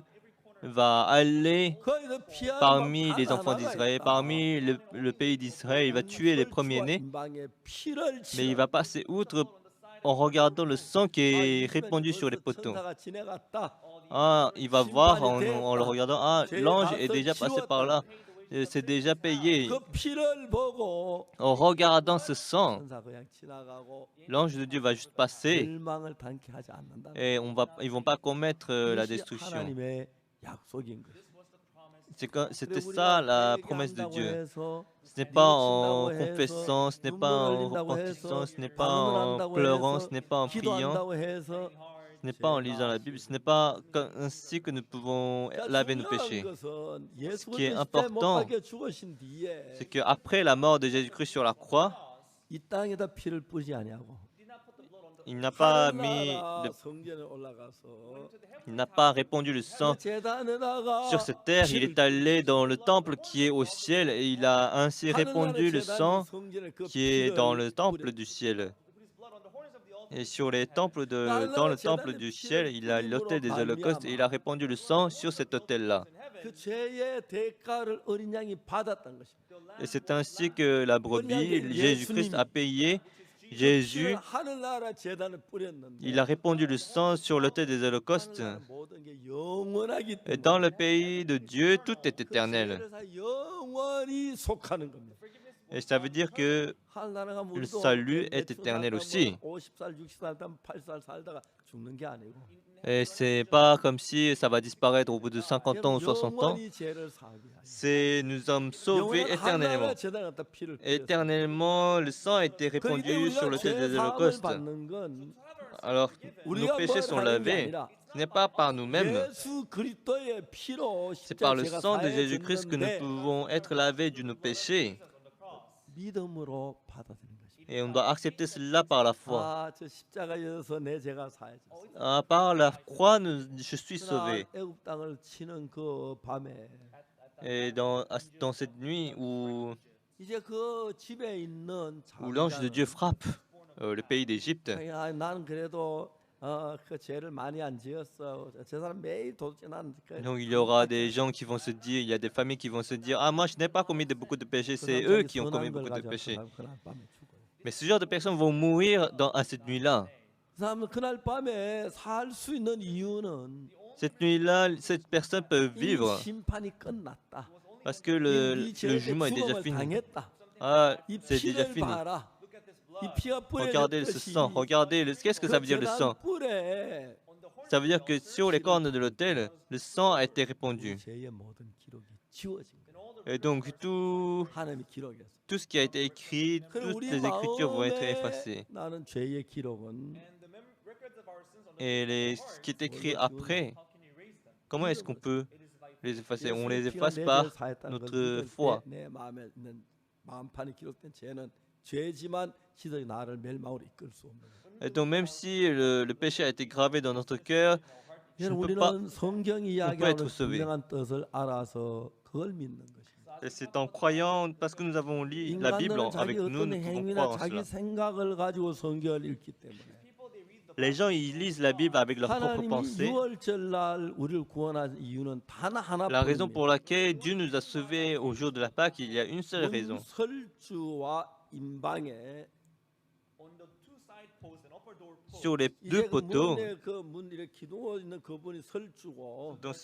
va aller 거기서 피하는 parmi 것 les enfants 하나하나가 d'Israël, 있다. parmi le pays d'Israël, il va tuer les premiers-nés, 인방에 피를 mais il va passer outre en regardant le sang qui est répandu sur les poteaux. 천사가 지나갔다. Ah, il va voir en le regardant, ah, l'ange est déjà passé par là, c'est déjà payé. 그 피를 보고 En regardant ce sang, 천사 그냥 지나가고 l'ange de Dieu va juste passer 멸망을 당케 하지 않는다. et ils vont pas commettre la destruction. 하나님의 약속인 거예요. C'était ça la promesse de Dieu. Ce n'est pas en confessant, ce n'est pas en repentissant, ce n'est pas en pleurant, ce n'est pas en priant, ce n'est pas en lisant la Bible, ce n'est pas ainsi que nous pouvons laver nos péchés. Ce qui est important, c'est qu'après la mort de Jésus-Christ sur la croix, 이 땅에다 피를 뿌리지 아니하고 il n'a pas 성전에 올라가서 il n'a pas répandu le sang 제단에다가 sur cette terre, il est allé dans le temple qui est au ciel et il a ainsi répandu le sang qui est dans le temple du ciel. Et sur les temples dans le temple du ciel, il a l'autel des holocaustes et il a répandu le sang sur cet autel-là. 그 죄의 대가를 어린 양이 받았던 것입니다. Et c'est ainsi que la brebis, Jésus-Christ a payé. Jésus, 하늘나라 제단에 뿌렸는데 il a répandu le sang sur l'autel des holocaustes. 모든 게 영원하기 Et 때문에 dans le pays de Dieu, tout est éternel. 그래서 영원히 속하는 겁니다. Et ça veut dire que 하늘나라가 le salut est éternel aussi. 50살, 60살, 80살 살다가 죽는 게 아니고 Et c'est pas comme si ça va disparaître au bout de 50 ans ou 60 ans. 영원히 죄를 사하게 하여. C'est nous sommes sauvés 영원한 éternellement. 하늘나라 제단에 갖다 피를 뿌렸어요. Éternellement, le sang a été 그렇기 때문에 répandu sur 우리가 l'autel 죄 des 사함을 holocaustes. 받는 건 Alors, nos péchés sont lavés. Ce n'est pas par nous-mêmes. 예수 그리스도의 피로 C'est par le 십자가 sang de Jésus-Christ que nous 사해졌는데 pouvons être lavés de nos péchés. 믿음으로 받아들이는 것입니다. Et on doit accepter cela par la foi. 아, 저 십자가에서 내 죄가 사해졌어. Par la croix, je suis sauvé. 애굽 땅을 치는 그 밤에 Et dans cette nuit où 이제 그 집에 있는 l'ange de Dieu 장자는 frappe le pays d'Égypte, 야, 나는 그래도 그 죄를 많이 안 지었어. 저 사람 매일 도둑질 나는 donc il y aura des gens qui vont se dire, il y a des familles qui vont se dire, ah moi je n'ai pas commis beaucoup de péchés, 그 c'est 사람 eux 자기 qui ont commis 선한 걸 beaucoup de 가지고 그 péchés. 사람 그날 밤에 죽어요. Mais ce genre de personnes vont mourir à cette nuit-là. 그 사람은 그날 밤에 살 수 있는 이유는 Cette nuit-là, cette personne peut 이미 vivre 심판이 끝났다. parce que 네 le 죄의 jugement est déjà 죽음을 fini. 당했다. Ah, 이 c'est déjà 피를 fini. 봐라. 이 피가 Regardez ce 뿌려졌듯이 sang, regardez, qu'est-ce que ça 그 veut dire le sang? 재단불에 Ça veut dire que sur les cornes de l'autel, le sang a été répandu. 죄의 모든 기록이 지워진 거예요. Et donc 하나님이 기록했어. tout ce qui a été écrit, 그럼 toutes 우리 les écritures vont être 마음에 effacées. 나는 죄의 기록은 Et ce qui est écrit après, comment est-ce qu'on peut les effacer? On les efface par notre foi. 내 마음에 있는 마음판에 기록된 죄는 죄지만 시들이 나를 멸망으로 이끌 수 없는 거예요. Et donc même si le péché a été gravé dans notre cœur, je ne peux pas. 우리는 성경이 이야기하는 분명한 뜻을 알아서 그걸 믿는 것입니다. Et c'est en croyant, parce que nous avons lu la Bible 인간들은 avec 자기 nous, 어떤 nous pouvons 행위나 croire en 자기 cela. 생각을 가지고 성경을 읽기 때문에 Les gens, ils lisent la Bible avec leurs propres 하나님이 pensées. 유월절날 우리를 구원한 이유는 단 La raison 하나뿐입니다. pour laquelle Dieu nous a sauvés au jour de la Pâque, il y a une seule raison. 설주와 임방에 Sur les 이제 deux 그 poteaux, 문에 그문 이렇게 기둥어 있는 그분이 설주고 donc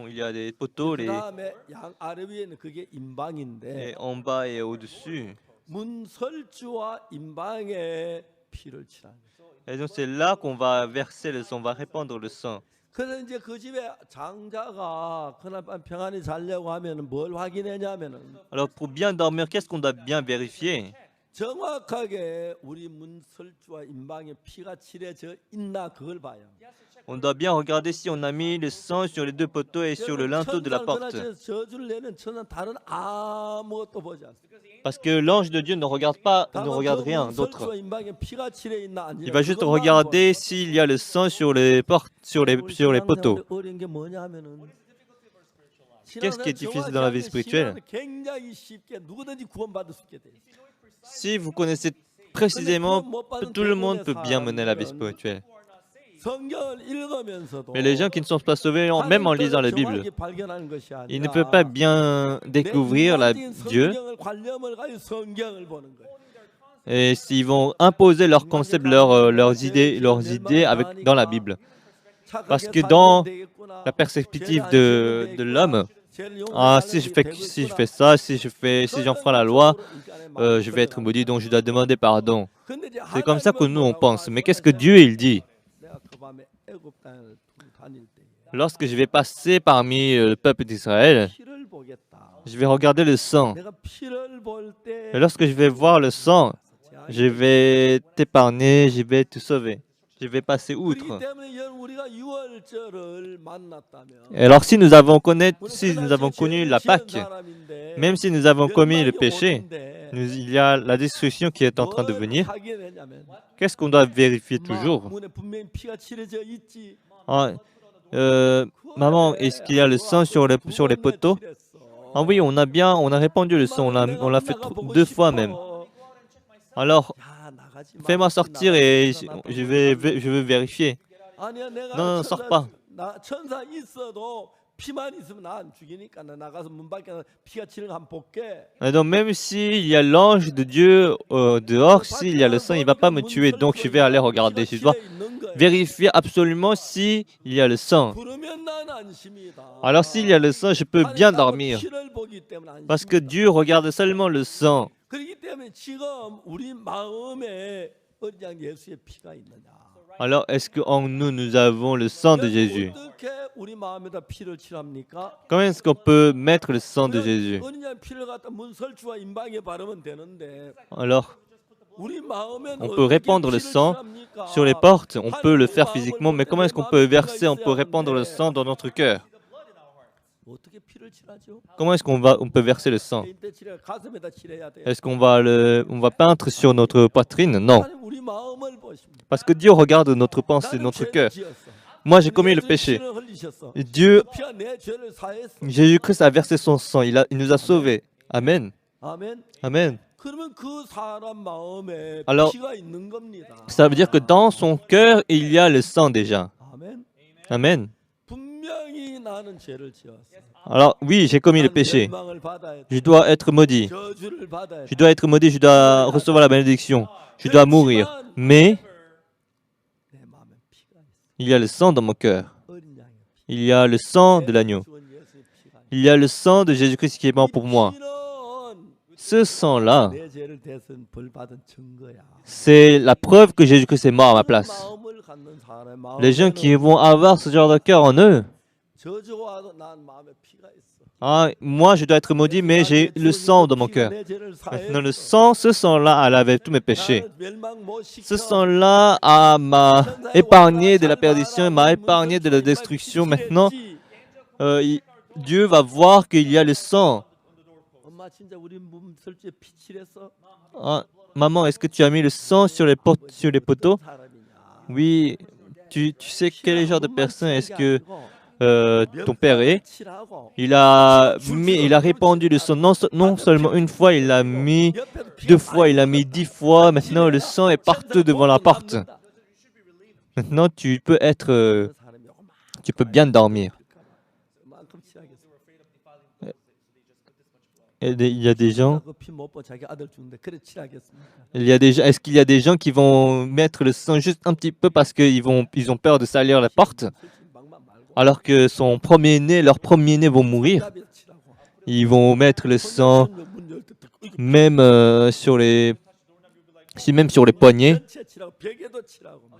il y a des poteaux, 그 다음에 양 아래 위에는 그게 임방인데 et en bas et au-dessus. 문 설주와 임방에 피를 칠하는 거예요. Et donc c'est là qu'on va verser le sang, on va répandre le sang. 그래서 이제 그 집에 장자가 그날 밤 평안히 자려고 하면은 뭘 확인했냐면은 Alors pour bien dormir, qu'est-ce qu'on doit bien vérifier? 정확하게 우리 문 설주와 임방에 피가 칠해져 있나 그걸 봐요. On doit bien regarder si on a mis le sang sur les deux poteaux et sur le linteau de la porte. 저주를 내는 천사는 다른 아무것도 보지 않습니다. Parce que l'ange de Dieu ne regarde rien d'autre. 설주와 임방에 피가 칠해 있나 아니냐. Il va juste regarder s'il y a le sang sur les portes, sur les poteaux. 어려운 게 뭐냐면은 Qu'est-ce qui est difficile dans la vie spirituelle? 굉장히 쉽게 누구든지 구원받을 수 있게 돼. Si vous connaissez précisément, tout le monde peut bien mener la vie spirituelle. 성경을 읽으면서도 Mais les gens qui ne sont pas sauvés, même en lisant la Bible, 정확히 발견하는 것이 아니라 ils ne peuvent pas bien découvrir Dieu. 성경을 관념을 가지고 성경을 보는 거예요. Et s'ils vont imposer leurs concepts, leurs idées dans la Bible. Parce que dans la perspective de l'homme, ah, si je fais ça, si j'enfreins la loi, je vais être maudit, donc je dois demander pardon. C'est comme ça que nous on pense. Mais qu'est-ce que Dieu il dit? Lorsque je vais passer parmi le peuple d'Israël, je vais regarder le sang. Et lorsque je vais voir le sang, je vais t'épargner, je vais te sauver. Je vais passer outre. Et alors si nous avons connu la Pâque, même si nous avons commis le péché, il y a la destruction qui est en train de venir. Qu'est-ce qu'on doit vérifier toujours? Maman, est-ce qu'il y a le sang sur les poteaux? Ah oui, on a répandu le sang, on l'a fait 2 fois même. Alors, fais-moi sortir et je veux vérifier. Non, ne sors pas. Et donc même s'il y a l'ange de Dieu dehors, s'il y a le sang, il ne va pas me tuer. Donc je vais aller regarder. Je dois vérifier absolument s'il y a le sang. Alors s'il y a le sang, je peux bien dormir. Parce que Dieu regarde seulement le sang. Alors est-ce qu'en nous avons le sang de Jésus? Comment est-ce qu'on peut mettre le sang de Jésus? Alors, on peut répandre le sang sur les portes, on peut le faire physiquement, mais comment est-ce qu'on peut verser, on peut répandre le sang dans notre cœur? Comment est-ce qu'on peut verser le sang? Est-ce qu'on va peindre sur notre poitrine? Non. Parce que Dieu regarde notre pensée, notre cœur. Moi, j'ai commis le péché. Dieu, Jésus-Christ a versé son sang. Il nous a sauvés. Amen. 아멘. Amen. 그러면 그 사람 마음에 Alors, 피가 있는 겁니다. ça veut dire que dans son cœur, il y a le sang déjà. 아멘. Amen. 분명히 나는 죄를 지었어. Alors, oui, j'ai commis le 난 péché. 멸망을 받아야 돼. Je dois être maudit. 저주를 받아야 돼. Je dois être maudit, je dois recevoir la bénédiction. Je dois mourir. Mais 내 마음에 피가 있어. il y a le sang dans mon cœur. 어린 양의 피. Il y a le sang de l'agneau. 주원 예수의 피가 있어. Il y a le sang de Jésus-Christ qui est mort pour moi. 피는 Ce sang-là, 내 죄를 대신 벌 받은 증거야. c'est la preuve que Jésus-Christ est mort à ma place. 마음을 갖는 사람의 Les gens qui 마음에는 vont avoir ce genre de cœur en eux, 저주가 와도 난 마음에 피가 있어. ah, moi je dois être maudit, mais j'ai le sang dans mon cœur. 내 죄를 Maintenant, le 사했어. sang, ce sang-là a lavé tous mes péchés. 나를 멸망 못 시켜. Ce sang-là m'a épargné de la perdition, m'a épargné de la destruction. Maintenant, Dieu va voir qu'il y a le sang. 엄마 진짜 우리 몸 설주에 피 칠했어? Ah, maman, est-ce que tu as mis le sang sur les poteaux? 사람이냐? Oui, tu sais quel genre de personne est-ce que ton père est? Il a répandu le sang non seulement une fois, il l'a mis 2 fois, il l'a mis 10 fois. Maintenant, le sang est partout devant la porte. Maintenant, tu peux bien dormir. Et il y a des gens. Est-ce qu'il y a des gens qui vont mettre le sang juste un petit peu parce qu'ils ont peur de salir la porte, alors que leur premier-né vont mourir? Ils vont mettre le sang même sur les poignets.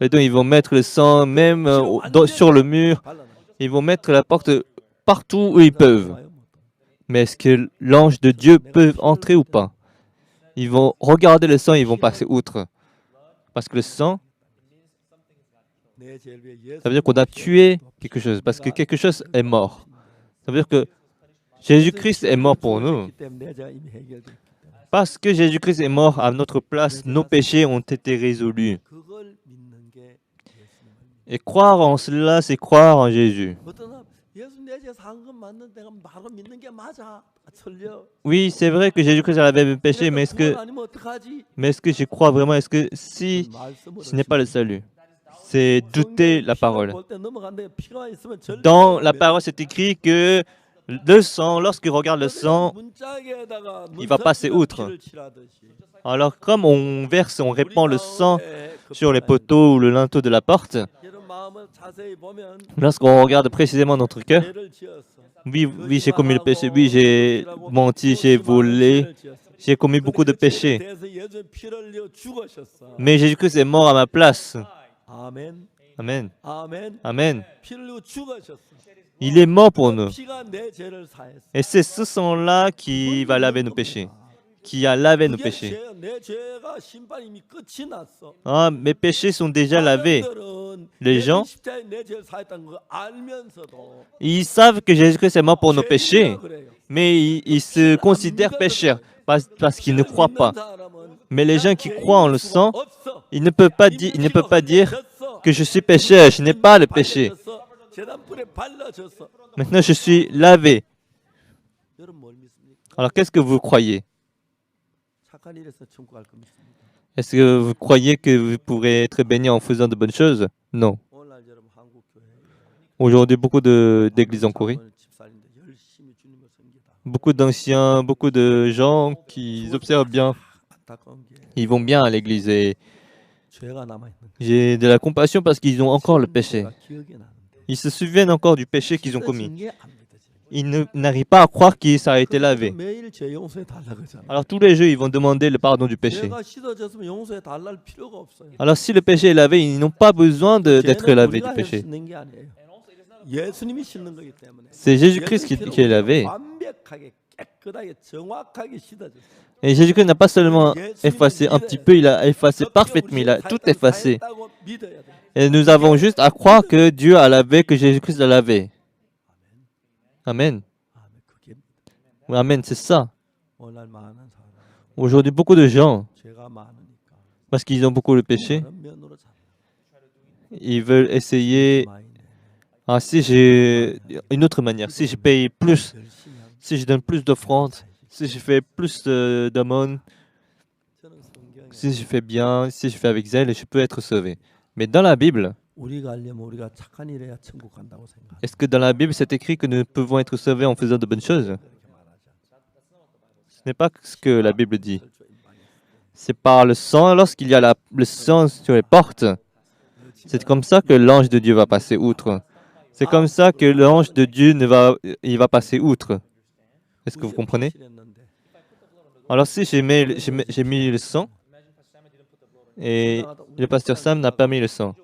Et donc ils vont mettre le sang même sur le mur. Ils vont mettre la porte partout où ils peuvent. Mais est-ce que l'ange de Dieu peut entrer ou pas? Ils vont regarder le sang et ils vont passer outre. Parce que le sang, ça veut dire qu'on a tué quelque chose. Parce que quelque chose est mort. Ça veut dire que Jésus-Christ est mort pour nous. Parce que Jésus-Christ est mort à notre place, nos péchés ont été résolus. Et croire en cela, c'est croire en Jésus. Oui, c'est vrai que Jésus-Christ avait mes péchés, mais est-ce que je crois vraiment? Est-ce que si ce n'est pas le salut? C'est douter la parole. Dans la parole, c'est écrit que le sang, lorsqu'il regarde le sang, il va passer outre. Alors, comme on répand le sang sur les poteaux ou le linteau de la porte, lorsqu'on regarde précisément notre cœur, oui, j'ai commis le péché, oui, j'ai menti, j'ai volé, j'ai commis beaucoup de péchés. Mais Jésus-Christ est mort à ma place. Amen. Amen. Il est mort pour nous. Et c'est ce sang-là qui va laver nos péchés, qui a lavé nos péchés. Ah, mes péchés sont déjà lavés. Les gens, ils savent que Jésus-Christ est mort pour nos péchés, mais ils se considèrent pécheurs parce qu'ils ne croient pas. Mais les gens qui croient en le sang, ils ne peuvent pas dire que je suis pécheur, je n'ai pas le péché. Maintenant, je suis lavé. Alors, qu'est-ce que vous croyez? Est-ce que vous croyez que vous pourrez être béni en faisant de bonnes choses? Non. Aujourd'hui, beaucoup d'églises en Corée, beaucoup d'anciens, beaucoup de gens qui observent bien, ils vont bien à l'église et j'ai de la compassion parce qu'ils ont encore le péché. Ils se souviennent encore du péché qu'ils ont commis. Ils n'arrivent pas à croire que ça a été lavé. Alors tous les jours, ils vont demander le pardon du péché. Alors si le péché est lavé, ils n'ont pas besoin d'être lavés du péché. C'est Jésus-Christ qui est lavé. Et Jésus-Christ n'a pas seulement effacé un petit peu, il a effacé parfaitement, il a tout effacé. Et nous avons juste à croire que Dieu a lavé, que Jésus-Christ a lavé. Amen. Amen, c'est ça. Aujourd'hui, beaucoup de gens, parce qu'ils ont beaucoup de péché, ils veulent essayer Ah, si j'ai une autre manière, si je paye plus, 열심히 하면 si je donne plus d'offrandes, si je fais plus d'aumônes, 저는 성경에 si je fais bien, si je fais avec zèle, je peux être sauvé. Mais dans la Bible, 우리가 하려면 우리가 착한 일해야 천국 간다고 생각합니다. est-ce que dans la Bible c'est écrit que nous pouvons être sauvés en faisant de bonnes choses? 그렇게 말하지 않습니다. Ce n'est pas ce que la Bible dit. 철저 임방에 C'est par le sang, lorsqu'il y a le sang sur les portes, c'est comme ça que l'ange de Dieu va passer outre. C'est comme ça que l'ange de Dieu il va passer outre. Est-ce que vous comprenez? 칠했는데 Alors si j'ai mis le sang et le pasteur Sam n'a pas mis le sang.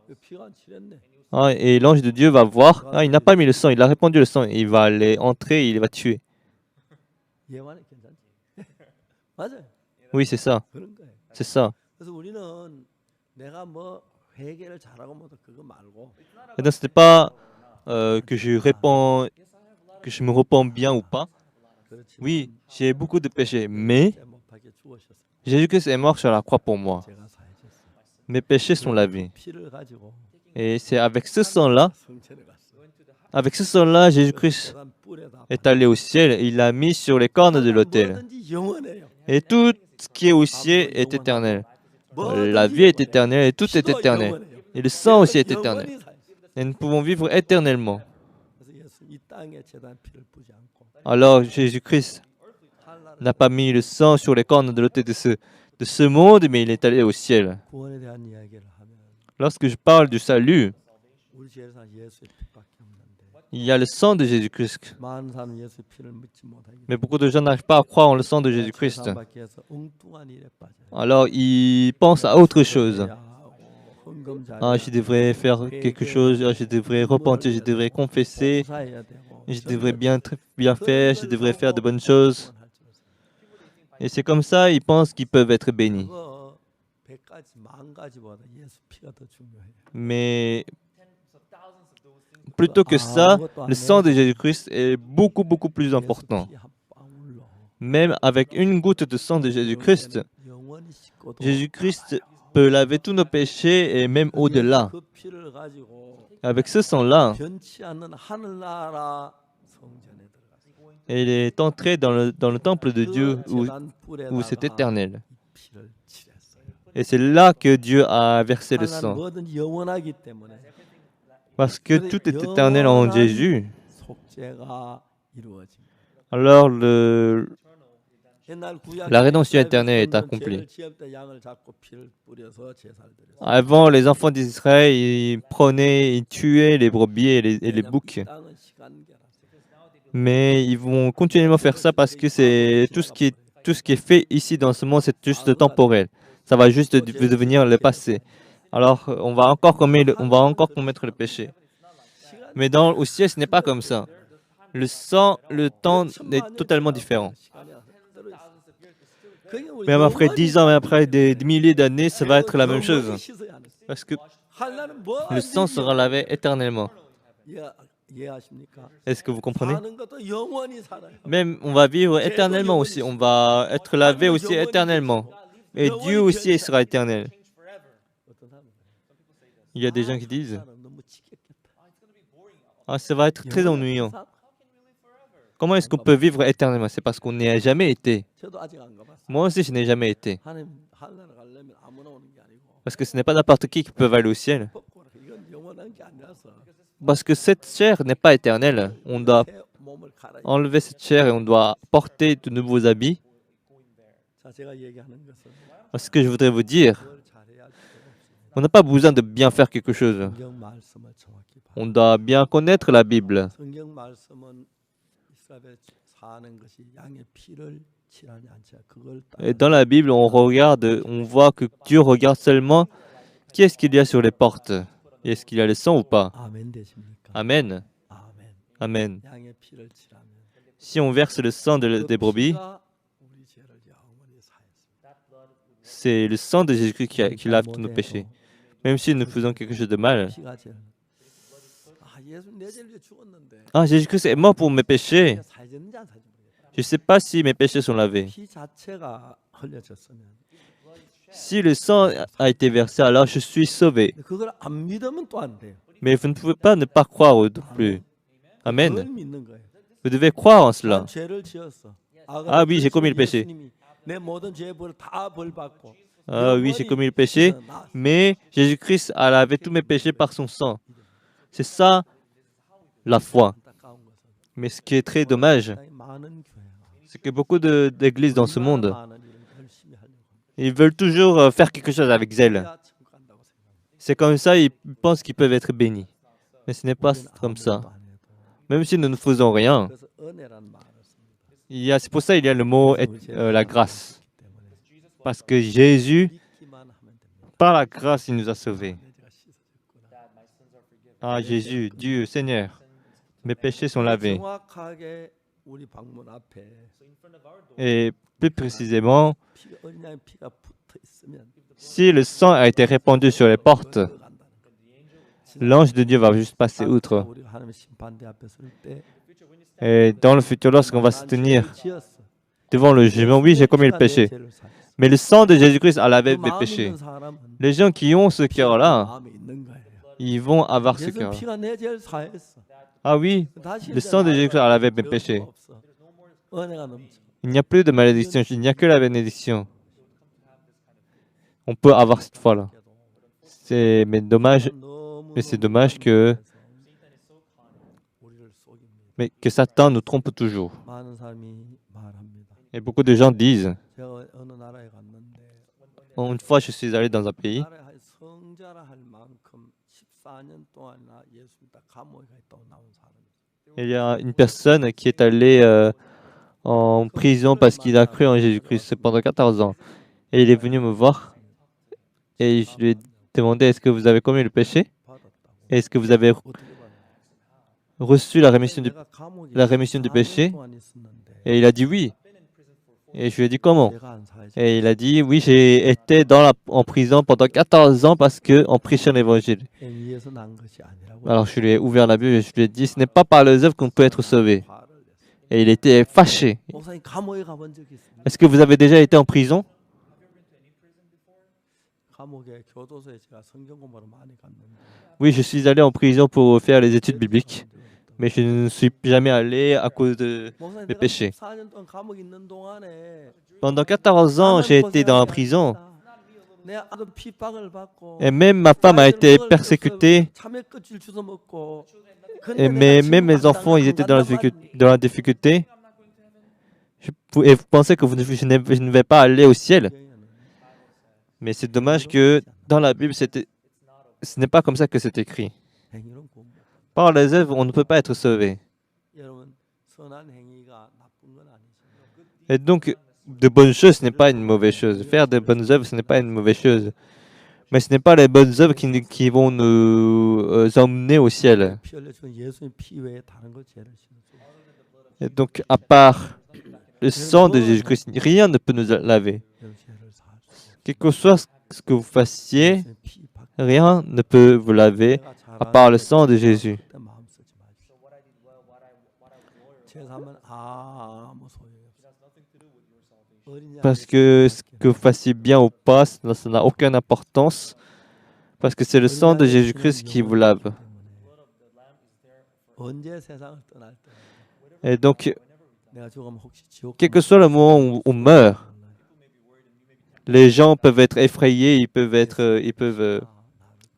왜 피가 안 칠했네. Ah, et l'ange de Dieu va voir, ah, il n'a pas mis le sang, il a répandu le sang, et il va aller entrer, il va tuer. 얘만해 괜찮지? 맞아요. Oui, c'est ça, 그런 거예요. c'est ça. 그래서 우리는 내가 뭐 회개를 잘하고 뭐도 그거 말고 Et donc, ce n'est pas que que je me repens bien ou pas. 그렇지만 Oui, j'ai beaucoup de péchés, mais 못 박에 죽으셔서 Jésus-Christ est mort sur la croix pour moi. 제가 사해졌어요. Mes péchés sont lavés. 피를 가지고 Et c'est avec ce sang-là, 성전에 갔어요. Jésus-Christ 계단 뿔에다 est allé au ciel et il l'a mis sur les cornes de l'autel. 뭐든지 영원해요. Et tout ce qui est au ciel est éternel. La vie est éternelle et tout est éternel. Et le sang aussi est éternel. 영원히 살아요. Et nous pouvons vivre éternellement. 그래서 예수 이 땅에 제단 피를 뿌지 않고 Alors Jésus-Christ 하늘나라 n'a pas mis le sang sur les cornes de l'autel de ce monde, mais il est allé au ciel. 구원에 대한 이야기를 하면 Lorsque je parle du salut, 우리 죄에서 예수의 피밖에 없는데 il y a le sang de Jésus-Christ. 많은 사람은 예수의 피를 믿지 못하기 Mais beaucoup de gens n'arrivent pas à croire en le sang de Jésus-Christ. 세상밖에 해서 엉뚱한 일에 빠져요. Alors ils pensent à autre chose. 헌금 잘 Ah, je devrais faire quelque chose, ah, je devrais repentir, je devrais confesser, 봉사해야 되고 je devrais bien faire, je devrais faire de bonnes choses. Et c'est comme ça, ils pensent qu'ils peuvent être bénis. 그거 100가지 만 가지보다 예수 피가 더 중요해요. Mais plutôt que ça, le sang de Jésus-Christ est beaucoup, beaucoup plus important. 예수 피한 방울로 Même avec une goutte de sang de Jésus-Christ, 영원히 씻고도 Jésus-Christ peut laver tous nos péchés et même au-delà. 그 피를 가지고 Avec ce sang-là, 변치 않는 하늘나라 성전에 들어갔어요. il est entré dans le temple de Dieu 그 où c'est 제단 éternel. 피를 칠했어요. Et c'est là que Dieu a versé le 하나는 sang. 뭐든지 영원하기 때문에 Parce que tout est éternel en Jésus. 속죄가 이루어집니다. Alors 옛날 구약 La rédemption 이스라엘 éternelle est 백성들은 accomplie. 죄를 지을 때 양을 잡고 피를 뿌려서 제사를 드렸어요. avant, les enfants d'Israël, ils prenaient, ils tuaient les brebis et les boucs. 이 땅은 시간계라서 Mais ils vont continuellement faire ça parce que c'est tout ce qui est fait ici dans ce monde, c'est juste temporel. Ça va juste devenir le passé. Alors, on va encore commettre le péché. Mais au ciel, ce n'est pas comme ça. Le temps est totalement différent. Même après 10 ans, même après des milliers d'années, ça va être la même chose. Parce que le sang sera lavé éternellement. Est-ce que vous comprenez? Même, on va vivre éternellement aussi. On va être lavé aussi éternellement. Et Dieu aussi sera éternel. Il y a des gens qui disent, ah, ça va être très ennuyant. Comment est-ce qu'on peut vivre éternellement? C'est parce qu'on n'y a jamais été. Moi aussi, je n'ai jamais été. Parce que ce n'est pas n'importe qui peut aller au ciel. Parce que cette chair n'est pas éternelle. On doit enlever cette chair et on doit porter de nouveaux habits. Ce que je voudrais vous dire, on n'a pas besoin de bien faire quelque chose. On doit bien connaître la Bible. Et dans la Bible, on voit que Dieu regarde seulement qui est-ce qu'il y a sur les portes. Est-ce qu'il y a le sang ou pas? Amen. Amen. Si on verse le sang des brebis, c'est le sang de Jésus-Christ qui lave tous nos péchés. Même si nous faisons quelque chose de mal. Ah, Jésus-Christ est mort pour mes péchés. Je ne sais pas si mes péchés sont lavés. Si le sang a été versé, alors je suis sauvé. 그걸 안 믿으면 또 안 돼요. Mais vous ne pouvez pas ne pas croire non plus. 그걸 Amen. 믿는 거예요. Vous devez croire en 난 cela. 죄를 지었어. Ah oui, j'ai commis le péché. 예수님이 내 모든 죄의 벌을 다 벌받고 Ah oui, j'ai commis le péché. Mais Jésus-Christ a lavé tous mes péchés par son sang. C'est ça la foi. 안타까운 것은 Mais ce qui est très dommage, 굉장히 많은 교회가 c'est que beaucoup d'églises dans ce monde, 많은 일을 열심히 하려고 합니다. ils veulent toujours faire quelque chose avec zèle. 그래야 천국 간다고 생각합니다. C'est comme ça, ils pensent qu'ils peuvent être bénis. Mais ce n'est pas 우리는 comme 아무것도 ça. 안 해도. Même si nous ne faisons rien, 그래서 은혜란 말을 씁니다. c'est pour ça il y a le mot la grâce. Parce que Jésus, 믿기만 하면 됩니다. par la grâce, il nous a sauvés. 내 죄가 씻어졌구나. Ah Jésus, Dieu, Seigneur, mes péchés sont lavés. 정확하게 우리 방문 앞에 Et plus précisément, 어린 양의 피가 붙어 있으면 si le sang a été répandu sur les portes, 들어간다는 거예요. l'ange de Dieu va juste passer outre. 우리가 하나님의 심판대 앞에 설때 Et dans le futur, lorsqu'on va se tenir devant le jugement, oui, j'ai commis le péché. Mais le sang de Jésus-Christ a lavé mes péchés. Les gens qui ont ce cœur-là, ils vont avoir ce cœur. 피가 내 죄를 사했어. Ah oui, 다시 le sang de Jésus-Christ a lavé mes péchés. 없어. 은혜가 넘쳐. Il n'y a plus de malédiction, il n'y a que la bénédiction. On peut avoir cette foi-là. Mais c'est dommage que, 우리를 속입니다. que Satan nous trompe toujours. 많은 사람이 말합니다. Et beaucoup de gens disent, 제가 어느 나라에 갔는데 une fois je suis allé dans un pays, 나라에 성자라 할 만큼 14년 동안이나 예수 믿다 감옥에 가 있다고 나온 사람이 있어요. il y a une personne qui est allée en prison parce qu'il a cru en Jésus-Christ pendant 14 ans. Et il est venu me voir et je lui ai demandé, est-ce que vous avez commis le péché? 받았다고. Est-ce que vous avez 어떻게 받았어요? reçu la rémission 내가 감옥에 la rémission du 14년 péché? 동안 있었는데 Et il a dit oui. Et je lui ai dit comment? 죄가 안 사해져. Et il a dit oui, j'ai été en prison pendant 14 ans parce que en prêchant l'évangile. 행위에서 난 것이 아니라고. Alors je lui ai ouvert la Bible et je lui ai dit, ce n'est pas par les œuvres qu'on peut être sauvé. 화를 냈어요. Et il était fâché. 목사님 감옥에 가본 적이 있습니다. Est-ce que vous avez déjà été en prison? 감옥에 교도소에 제가 성경 공부를 많이 갔는데 Oui, je suis allé en prison pour faire les études bibliques. Mais je ne suis jamais allé à cause de 목사님 mes 내가 péchés. 14년 동안 감옥에 있는 동안에 Pendant 14 ans, j'ai été dans la prison. 내 아들 핍박을 받고 Et même ma femme a été persécutée. 참외 껍질 주워 먹고 Et même mes enfants, ils étaient dans la difficulté. Et vous pensez que je ne vais pas aller au ciel? Mais c'est dommage que dans la Bible, ce n'est pas comme ça que c'est écrit. 행위는 곧 Par les œuvres, on ne peut pas être sauvé. 여러분 선한 행위가 나쁜 건 아니죠. Et donc, de bonnes choses, ce n'est pas une mauvaise chose. Faire de bonnes œuvres, ce n'est pas une mauvaise chose. Mais ce n'est pas les bonnes œuvres qui vont nous emmener au ciel. 피 흘려준 예수님 피 외에 다른 거 죄를 씻는 Et donc, à part le sang de Jésus-Christ, rien ne peut nous laver. 죄를 사할 수 Quel que soit ce que vous fassiez, 예수님 피 받고 rien ne peut vous laver 내가 à part le sang de Jésus. 그때 마음 쓰지 마십시오. 제사하면 아무 소용이 없어요. 어린 양의 Parce que ce 피밖에 que vous fassiez bien ou pas, ça n'a aucune importance. Parce que c'est le sang de Jésus-Christ qui vous lave. 언제 세상을 떠날 때 Et donc, 내가 죽으면 혹시 지옥 quel que soit le moment où on meurt, les gens peuvent être effrayés, ils peuvent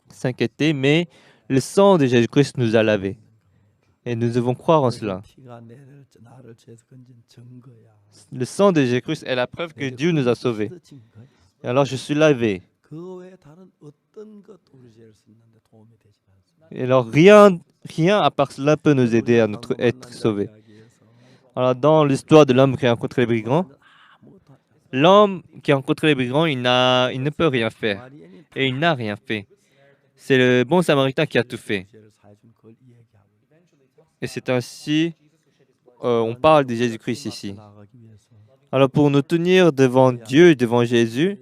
s'inquiéter, mais le sang de Jésus-Christ nous a lavés. Et nous devons croire en cela. 피가 나를 죄에서 건진 증거야. Le sang de Jésus-Christ est la preuve que Dieu nous a sauvés. 씻어진 거야. Et alors je suis lavé. 그 외에 다른 어떤 것도 우리 죄를 씻는데 도움이 되지 않습니다. Et alors rien à part cela peut nous aider à être sauvés. Alors dans l'histoire de l'homme qui a rencontré les brigands, l'homme qui a rencontré les brigands, il ne peut rien faire. Et il n'a rien fait. C'est le bon samaritain qui a tout fait. Et c'est ainsi, on parle de Jésus-Christ ici. Alors pour nous tenir devant Dieu et devant Jésus,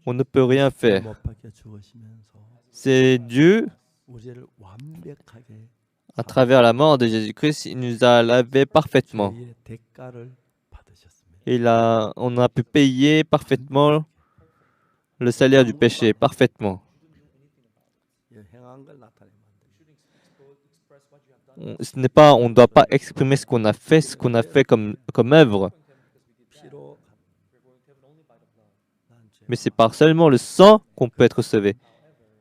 on ne peut rien faire. C'est Dieu, à travers la mort de Jésus-Christ, il nous a lavés parfaitement. On a pu payer parfaitement le salaire du péché, parfaitement. Ce n'est pas, on ne doit pas exprimer ce qu'on a fait comme œuvre. 피로 Mais c'est par seulement le sang qu'on peut être sauvé.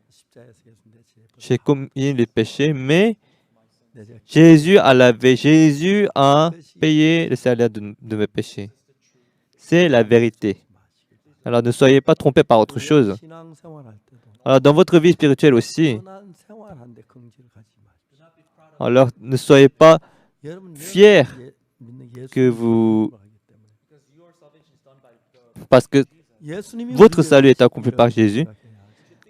십자가에서 예수 내 죄 J'ai commis les péchés, mais 내 죄. Jésus a lavé, Jésus a payé le salaire de mes péchés. C'est la vérité. Alors ne soyez pas trompés par autre chose. 신앙생활할 때도 Alors dans votre vie spirituelle aussi, 선한 생활하는데 긍지를 가지 마십시오. alors ne soyez pas 여러분 fiers 믿는 예수 que vous, 하기 때문에 parce que 예수님이 votre 우리를 salut est accompli par Jésus. 생각해야지.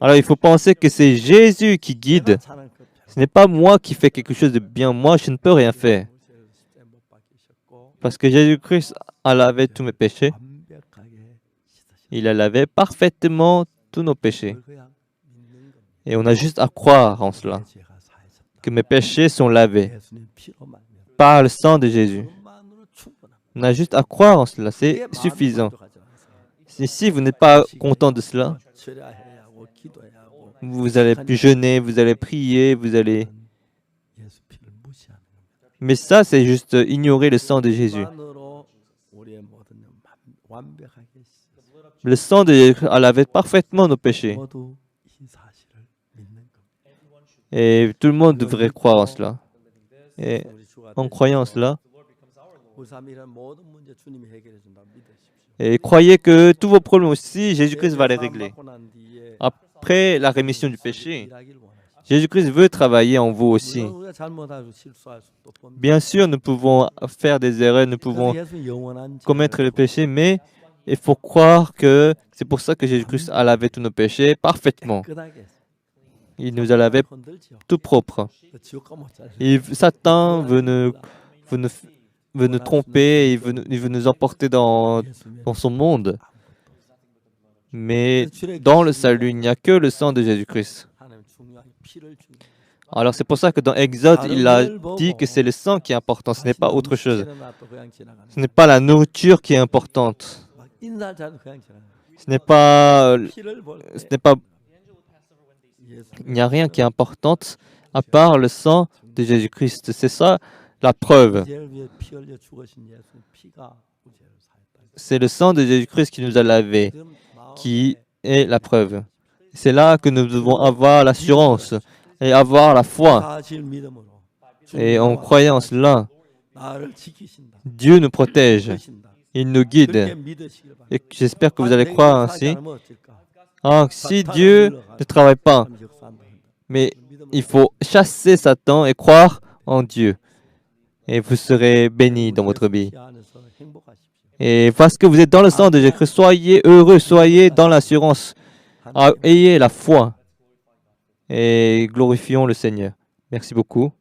Alors il faut penser que c'est Jésus qui guide. 내가 사는 그 Ce n'est pas moi qui fais quelque chose de bien. Moi, je ne peux rien faire. 십자가에 못 박히셨고 Parce que Jésus-Christ a lavé tous mes péchés. 완벽하게 씻으셨고 Il a lavé parfaitement tous nos péchés. 그냥 믿는 겁니다. Et on a juste à croire en cela. 내 죄가 사해졌다. Que mes péchés sont lavés 예수님 피로 말미암아 par le sang de Jésus. 그것만으로 충분합니다. On a juste à croire en cela. C'est 그게 마음이 suffisant. 만족하지 않으세요? Si vous n'êtes pas content de cela, 절야해야 하고 기도해야 하고 vous allez jeûner, vous allez prier, vous allez... 예수 피를 무시하는 겁니다. Mais ça, c'est juste ignorer le sang de Jésus. 그것만으로 우리의 모든 영 완벽하게 씻으시고 Le sang de Jésus a lavé parfaitement nos péchés. 모두 이 사실을 믿는 겁니다. Et tout le monde devrait croire en cela. Et 우리 주가 en croyant en cela, 고3이란 모든 문제 주님이 해결해 준다 믿으십시오. et croyez que tous vos problèmes aussi, Jésus-Christ va les régler. 받고 난 뒤에 Après la rémission du péché, 일하길 원하시죠. Jésus-Christ veut travailler en vous aussi. 물론 우리가 잘못하고 실수할 수도 있고 Bien sûr, nous pouvons faire des erreurs, nous pouvons 예수는 영원한 commettre le péché, mais il faut croire que c'est pour ça que Jésus-Christ a lavé tous nos péchés parfaitement. 깨끗하게 Il nous a lavé 건들지요. tout propre. 그 지옥 가면 못 살아요. Et Satan veut nous tromper, il veut nous emporter dans son monde. Mais dans le salut, il n'y a que le sang de Jésus-Christ. 하나님 중요하게 피를 주는 거예요. Alors c'est pour ça que dans Exode, il a dit que c'est le sang qui est important, ce n'est pas autre chose. Ce n'est pas la nourriture qui est importante. 막 인사할 자도 그냥 지나가는 Ce n'est pas, 피를 볼 ce n'est pas, 예수 il n'y a rien qui est important à part le sang de Jésus-Christ. C'est ça la preuve. 죄를 위해 피 흘려 죽으신 예수 피가 우리 죄를 사했다. C'est le sang de Jésus-Christ qui nous a lavés, 지금 마음에 qui est la preuve. C'est là que nous devons avoir l'assurance et avoir la foi. 사실 믿음으로 Et en croyant cela, 나를 지키신다. Dieu nous protège, 지키신다. il nous 그렇게 guide. 믿으시길 바랍니다. Et j'espère que vous allez 내가 croire 사지 ainsi. 않으면 어쩔까? Ah, si Dieu ne travaille pas, 하나님 역사한다. mais il faut chasser Satan et croire en Dieu. Et vous serez bénis dans votre vie. 피 안에서 행복하십시오. Et parce que vous êtes dans le sang de Jésus, soyez heureux, soyez dans l'assurance. Ah, ayez la foi. Et glorifions le Seigneur. Merci beaucoup.